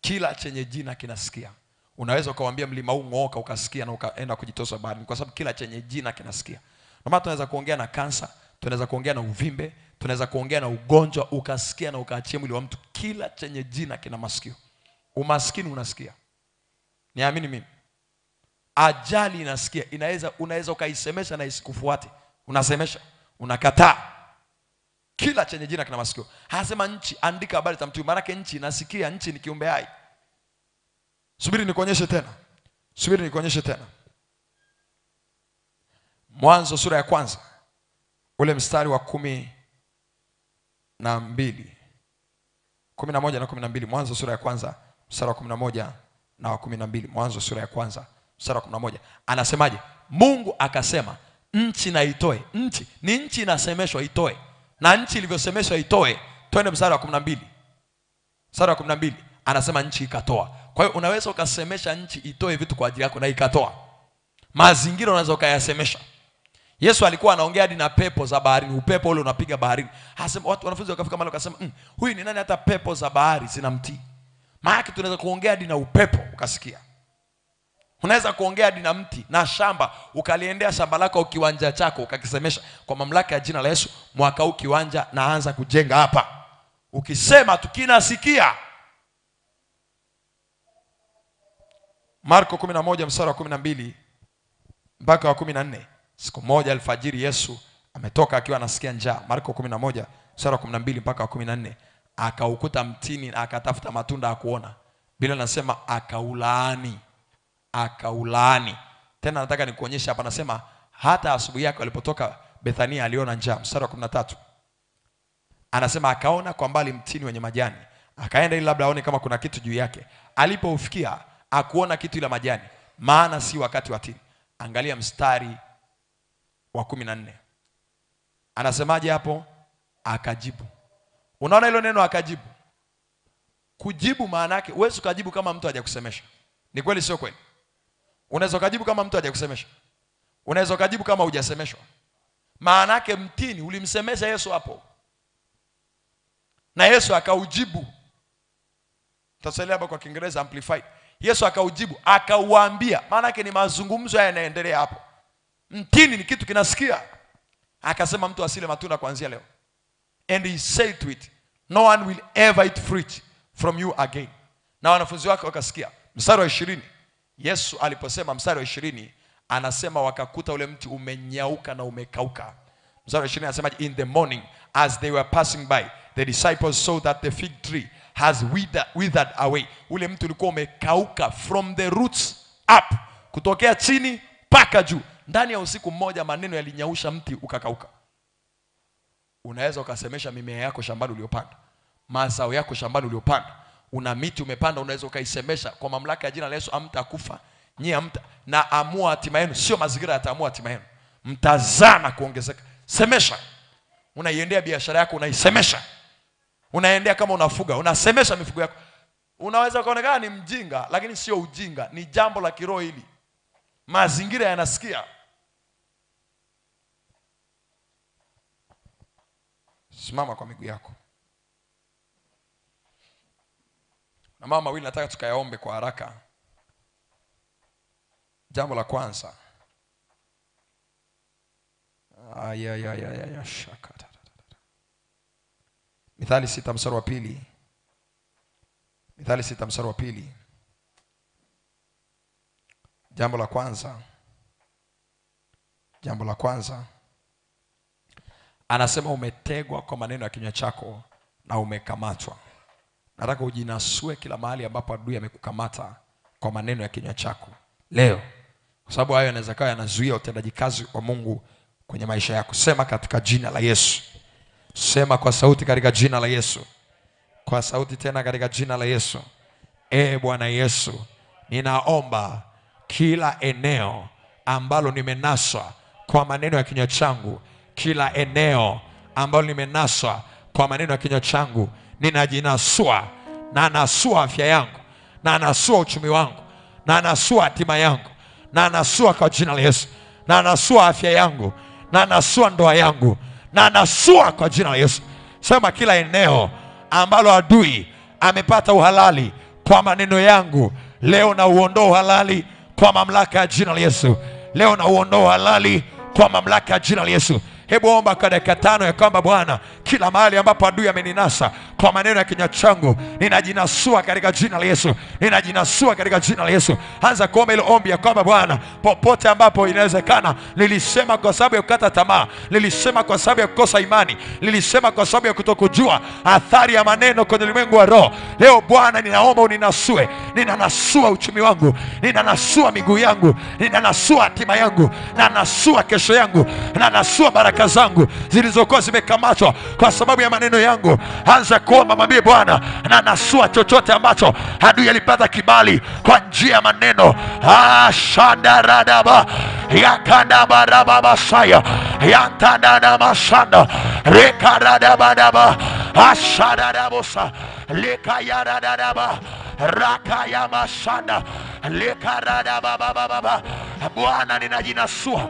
C: Kila chenye jina kinasikia. Unaweza ukamwambia mlima huu ng'ooka ukasikia na ukaenda kujitosa baharini, kwa sababu kila chenye jina kinasikia. Na maana tunaweza kuongea na kansa, tunaweza kuongea na uvimbe, tunaweza kuongea na ugonjwa ukasikia na ukaachia mwili wa mtu. Kila chenye jina kina masikio. Umaskini unasikia. Niamini mimi. Ajali inasikia. Unaweza ukaisemesha na isikufuate. Unasemesha, unakataa. Kila chenye jina kina masikio. Anasema nchi, andika habari za mtu, maana nchi inasikia. Nchi ni kiumbe hai. Subiri nikuonyeshe tena. Mwanzo sura ya 1 ule mstari wa 11 na 12. Mwanzo sura ya 1 mstari wa 11 na wa 12. Mwanzo sura ya kwanza mstari wa 11. Anasemaje? Mungu akasema nchi na itoe. Nchi ni nchi inasemeshwa itoe. Na nchi ilivyosemeshwa itoe, twende mstari wa 12. Mstari wa 12 anasema nchi ikatoa. Kwa hiyo unaweza ukasemesha nchi itoe vitu kwa ajili yako na ikatoa. Mazingira unaweza ukayasemesha. Yesu alikuwa anaongea hadi na pepo za baharini. Upepo ule unapiga baharini. Hasema watu wanafunzi wakafika mahali wakasema, huyu ni nani hata pepo za bahari zinamtii? Maana tunaweza kuongea hadi na upepo ukasikia. Unaweza kuongea hadi na mti na shamba, ukaliendea shamba lako au kiwanja chako ukakisemesha kwa mamlaka ya jina la Yesu, mwaka huu kiwanja naanza kujenga hapa. Ukisema tukinasikia. Marko 11 mstari wa 12 mpaka wa 14. Siku moja alfajiri Yesu ametoka akiwa anasikia njaa. Marko 11 mstari wa 12 mpaka wa 14. Akaukuta mtini na akatafuta matunda ya kuona. Biblia inasema akaulaani. Akaulaani. Tena nataka nikuonyeshe hapa, anasema hata asubuhi yake alipotoka Bethania aliona njaa. Mstari wa 13. Anasema akaona kwa mbali mtini wenye majani. Akaenda ili labda aone kama kuna kitu juu yake. Alipoufikia akuona kitu ila majani, maana si wakati wa tini. Angalia mstari wa 14. Anasemaje hapo? Akajibu. Unaona hilo neno akajibu? Kujibu maana yake uweze ukajibu kama mtu hajakusemesha. Ni kweli sio kweli? Unaweza kujibu kama mtu hajakusemesha. Unaweza kujibu kama hujasemeshwa. Maana yake mtini ulimsemesha Yesu hapo. Na Yesu akaujibu. Tutasalia hapa kwa Kiingereza amplified. Yesu akaujibu, akauambia. Maana yake ni mazungumzo haya yanaendelea hapo. Mtini ni kitu kinasikia. Akasema mtu asile matunda kuanzia leo. And he said to it, no one will ever eat fruit from you again. Na wanafunzi wake wakasikia. Mstari wa 20. Yesu aliposema mstari wa 20, anasema wakakuta ule mti umenyauka na umekauka. Mstari wa 20 anasema in the morning as they were passing by, the disciples saw that the fig tree has withered away. Ule mti ulikuwa umekauka from the roots up, kutokea chini mpaka juu. Ndani ya usiku mmoja maneno yalinyausha mti ukakauka. Unaweza ukasemesha mimea yako shambani uliopanda, mazao yako shambani uliopanda. Una miti umepanda, unaweza ukaisemesha kwa mamlaka ya jina la Yesu, amtakufa nyie, amta na amua hatima yenu, sio mazingira yataamua hatima yenu. Mtazaa na kuongezeka. Semesha. Unaiendea biashara yako, unaisemesha. Unaendea kama unafuga, unasemesha mifugo yako. Unaweza kuonekana ni mjinga, lakini sio ujinga, ni jambo la kiroho hili. Mazingira yanasikia. Simama kwa miguu yako. Na mama wili nataka tukayaombe kwa haraka. Jambo la kwanza. Shakata. Mithali 6 mstari wa 2. Mithali 6 mstari wa 2. Jambo la kwanza. Jambo la kwanza. Anasema umetegwa kwa maneno ya kinywa chako na umekamatwa. Nataka ujinasue kila mahali ambapo adui amekukamata kwa maneno ya kinywa chako leo. Kwa sababu hayo yanaweza kuwa yanazuia utendaji kazi wa Mungu kwenye maisha yako. Sema katika jina la Yesu. Sema kwa sauti katika jina la Yesu. Kwa sauti tena katika jina la Yesu. Bwana Yesu, ninaomba kila eneo ambalo nimenaswa kwa maneno ya kinywa changu, kila eneo ambalo nimenaswa kwa maneno ya kinywa changu, ninajinasua, na nasua afya yangu, na nasua uchumi wangu, na nasua hatima yangu, na nasua kwa jina la Yesu, na nasua afya yangu, na nasua ndoa yangu, na nasua kwa jina la Yesu. Sema kila eneo ambalo adui amepata uhalali kwa maneno yangu, leo na uondoa uhalali kwa mamlaka ya jina la Yesu. Leo na uondoa uhalali kwa mamlaka ya jina la Yesu. Hebu omba kwa dakika 5 ya kwamba Bwana, kila mahali ambapo adui ameninasa kwa maneno ya kinywa changu, ninajinasua katika jina la Yesu. Ninajinasua katika jina la Yesu. Anza kuomba ile ombi ya kwamba Bwana, popote ambapo inawezekana nilisema kwa sababu ya kukata tamaa, nilisema kwa sababu ya kukosa imani, nilisema kwa sababu ya kutokujua athari ya maneno kwenye ulimwengu wa roho, leo Bwana ninaomba uninasue. Ninanasua uchumi wangu, ninanasua miguu yangu, ninanasua hatima yangu, ninanasua kesho yangu, ninanasua baraka zangu zilizokuwa zimekamatwa
B: kwa sababu ya maneno yangu. Anza kuomba, mwambie Bwana, na nasua chochote ambacho adui alipata kibali kwa njia ya maneno. Shandaradaba yakadabarababasaya yantadadamasanda rekaradabadaba ashadadabosa lekayaradadaba rakayamashanda lekaradababababa. Bwana, ninajinasua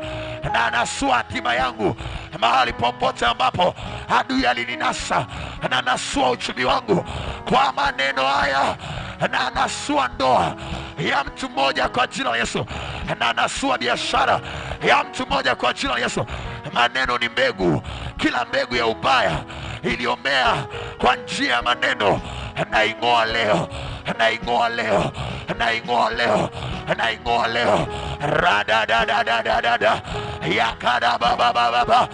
B: na nasua hatima yangu mahali popote ambapo adui alininasa, na nasua uchumi wangu kwa maneno haya, na nasua ndoa ya mtu mmoja kwa jina la Yesu, na nasua biashara ya mtu mmoja kwa jina la Yesu. Maneno ni mbegu, kila mbegu ya ubaya iliyomea kwa njia ya maneno naing'oa leo, naing'oa leo, naing'oa leo, naing'oa leo. Radadadadadada yakadababababa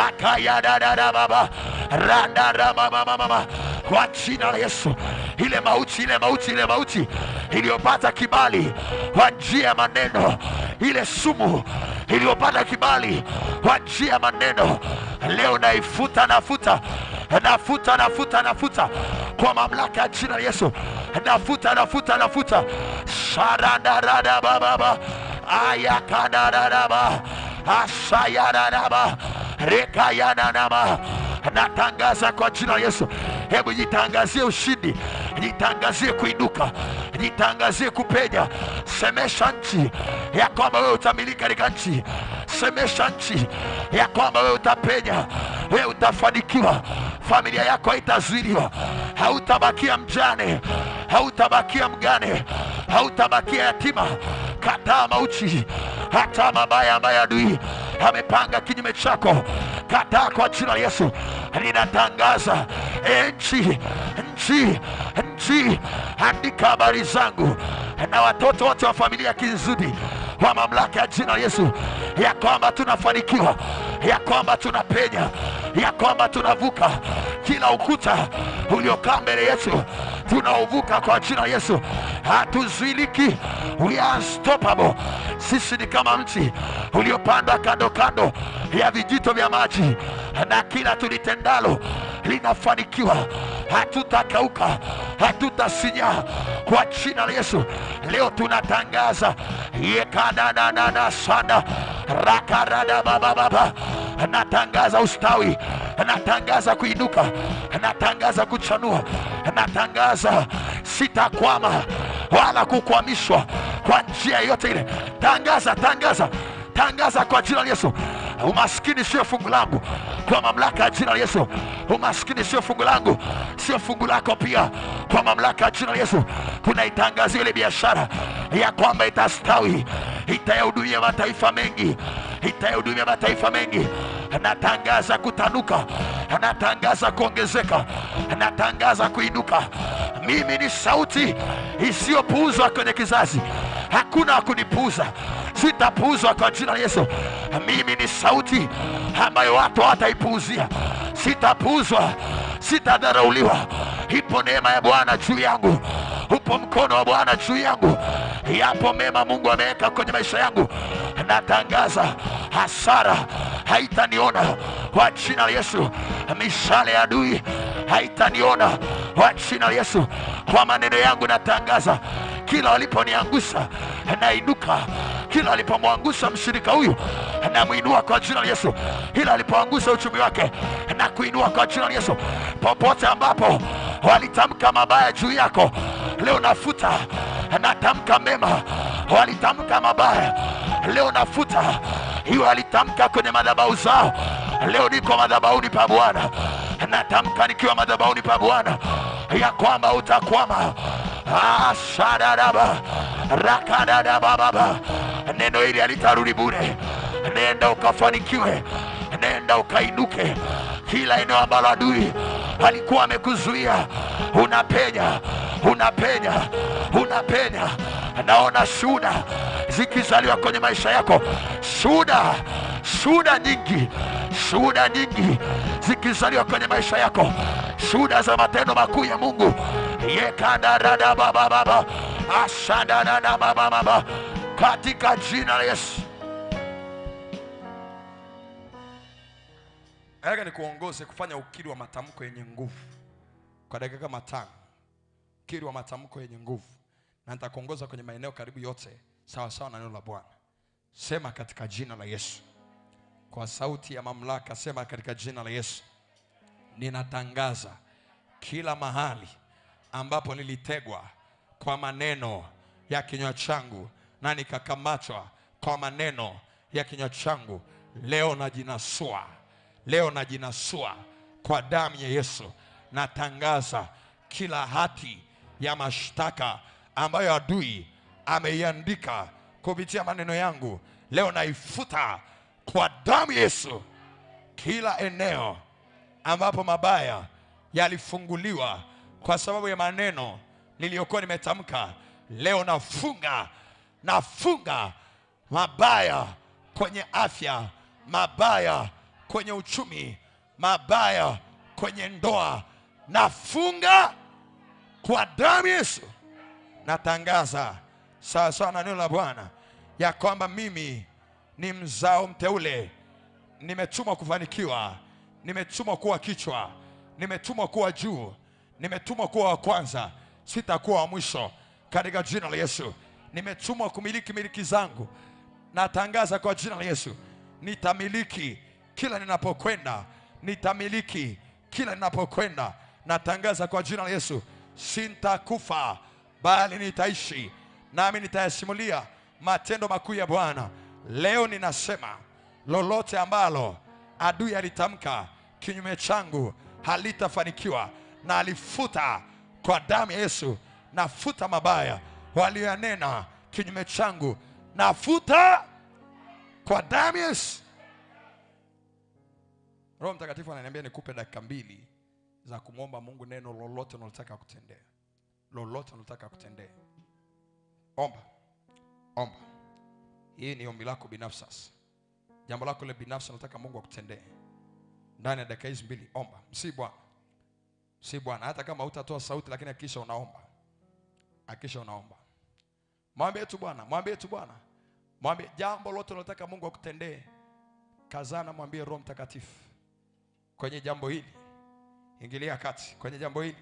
B: akayadadadababa radarababababa kwa jina la Yesu. Ile mauti iliyopata kibali kwa njia ya maneno, ile sumu iliyopata kibali kwa njia ya maneno, leo naifuta, nafuta kwa mamlaka ya jina la Yesu. Nafuta sharandaradababa ayakadaraba ashayadaraba rekayananama. Natangaza kwa jina la Yesu. Hebu jitangazie ushindi, jitangazie kuinuka, jitangazie kupenya. Semesha nchi ya kwamba wewe utamiliki katika nchi. Semesha nchi ya kwamba wewe utapenya, wewe utafanikiwa. Familia yako haitazuiliwa, hautabakia mjane, hautabakia mgane, hautabakia yatima. Kataa mauti, hata mabaya ambayo adui amepanga kinyume chako. Kataa kwa jina la Yesu. Ninatangaza nchi, andika habari zangu na watoto wote wa familia Kinzudi kwa mamlaka ya jina la Yesu, ya kwamba tunafanikiwa, ya kwamba tunapenya, ya kwamba tunavuka kila ukuta uliokaa mbele yetu, tunauvuka kwa jina la Yesu. Hatuzuiliki, we are unstoppable. Sisi ni kama mti uliopandwa kando kando ya vijito vya maji, na kila tulitendalo linafanikiwa. Hatutakauka, hatutasinyaa kwa jina la Yesu. Leo tunatangaza yekadadadada sana rakarada bababa. Natangaza ustawi, natangaza kuinuka, natangaza kuchanua, natangaza sitakwama wala kukwamishwa kwa njia yote ile. Tangaza kwa jina la Yesu. Umaskini sio fungu langu kwa mamlaka ya jina la Yesu. Umaskini sio fungu langu, sio fungu lako pia kwa mamlaka ya jina la Yesu. Tunaitangazia ile biashara ya kwamba itastawi, itayahudumia mataifa mengi, itayahudumia mataifa mengi. Natangaza kutanuka, natangaza kuongezeka, natangaza kuinuka. Mimi ni sauti isiyopuuzwa kwenye kizazi. Hakuna kunipuuza, sitapuuzwa kwa jina la Yesu. Mimi ni sauti ambayo watu hawataipuuzia. Sitapuuzwa, sitadharauliwa. Ipo neema ya Bwana juu yangu, upo mkono wa Bwana juu yangu. Yapo mema Mungu ameweka kwenye maisha yangu. Natangaza hasara haitaniona kwa jina la Yesu. Mishale ya adui haitaniona kwa jina la Yesu. Kwa maneno yangu natangaza, kila waliponiangusha nainuka, kila walipomwangusha mshirika huyu namuinua kwa jina la Yesu. Kila walipoangusha uchumi wake na kuinua kwa jina la Yesu. Popote ambapo walitamka mabaya juu yako, leo nafuta, natamka mema. Walitamka mabaya, leo nafuta. Hiyo walitamka kwenye madhabahu zao, leo niko madhabahuni pa Bwana. Natamka nikiwa madhabahuni pa Bwana ya kwamba utakwama. Shadadaba rakadadababa. Neno hili halitarudi bure. Nenda ukafanikiwe, nenda ukainuke. Kila eneo ambalo adui alikuwa amekuzuia, unapenya. Naona shuhuda zikizaliwa kwenye maisha yako. Shuhuda nyingi zikizaliwa kwenye maisha yako. Shuhuda za matendo makuu ya Mungu. Yekadadabababa ashadadabababa katika jina la Yesu.
A: Nataka nikuongoze kufanya ukiri wa matamko yenye nguvu kwa dakika kama 5. Ukiri wa matamko yenye nguvu, na nitakuongoza kwenye maeneo karibu yote sawa sawa na neno la Bwana. Sema katika jina la Yesu. Kwa sauti ya mamlaka sema katika jina la Yesu. Ninatangaza kila mahali ambapo nilitegwa kwa maneno ya kinywa changu na nikakamatwa kwa maneno ya kinywa changu, leo najinasua. Leo najinasua kwa damu ya Yesu. Natangaza kila hati ya mashtaka ambayo adui ameiandika kupitia maneno yangu, leo naifuta kwa damu ya Yesu. Kila eneo ambapo mabaya yalifunguliwa kwa sababu ya maneno niliyokuwa nimetamka, leo nafunga mabaya kwenye afya, mabaya kwenye uchumi, mabaya kwenye ndoa, nafunga kwa damu ya Yesu. Natangaza sawa sawa na neno la Bwana ya kwamba mimi ni mzao mteule, nimetumwa kufanikiwa, nimetumwa kuwa kichwa, nimetumwa kuwa juu, nimetumwa kuwa wa kwanza, sitakuwa wa mwisho katika jina la Yesu. Nimetumwa kumiliki miliki zangu. Natangaza kwa jina la Yesu, nitamiliki kila ninapokwenda, nitamiliki kila ninapokwenda. Natangaza kwa jina la Yesu, sintakufa bali nitaishi, nami nitayasimulia matendo makuu ya Bwana. Leo ninasema lolote ambalo adui alitamka kinyume changu halitafanikiwa, na alifuta kwa damu ya Yesu. Nafuta mabaya walionena kinyume changu, nafuta kwa damu ya Yesu. Roho Mtakatifu ananiambia nikupe dakika 2 za kumwomba Mungu neno lolote unalotaka kutendea. Lolote unalotaka kutendea. Omba. Omba. Hii ni ombi lako binafsi sasa. Jambo lako le binafsi unataka Mungu akutendee. Ndani ya dakika hizi 2 omba. Si Bwana. Hata kama hutatoa sauti, lakini hakisha unaomba. Hakisha unaomba. Mwambie tu Bwana, mwambie tu Bwana. Mwambie jambo lote unalotaka Mungu akutendee. Kazana, mwambie Roho Mtakatifu, kwenye jambo hili ingilia kati, kwenye jambo hili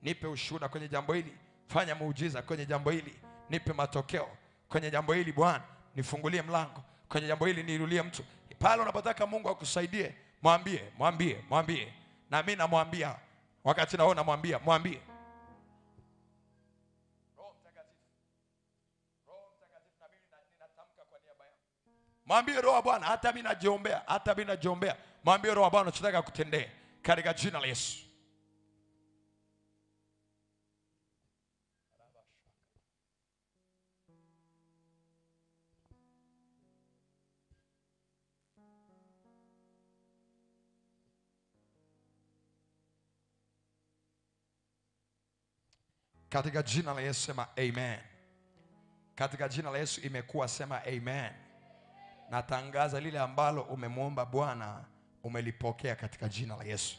A: nipe ushuhuda, kwenye jambo hili fanya muujiza, kwenye jambo hili nipe matokeo, kwenye jambo hili Bwana nifungulie mlango, kwenye jambo hili niinulie mtu. Pale unapotaka Mungu akusaidie, mwambie. Na mimi namwambia wakati naona, mwambie. Roho Mtakatifu, na mimi ninatamka kwa niaba yako. Mwambie Roho Bwana, hata mimi najiombea, Mwambie Roho Bwana unachotaka kutendea katika jina la Yesu. Katika jina la Yesu sema amen. Katika jina la Yesu imekuwa, sema amen. Natangaza lile ambalo umemwomba Bwana umelipokea katika jina la Yesu.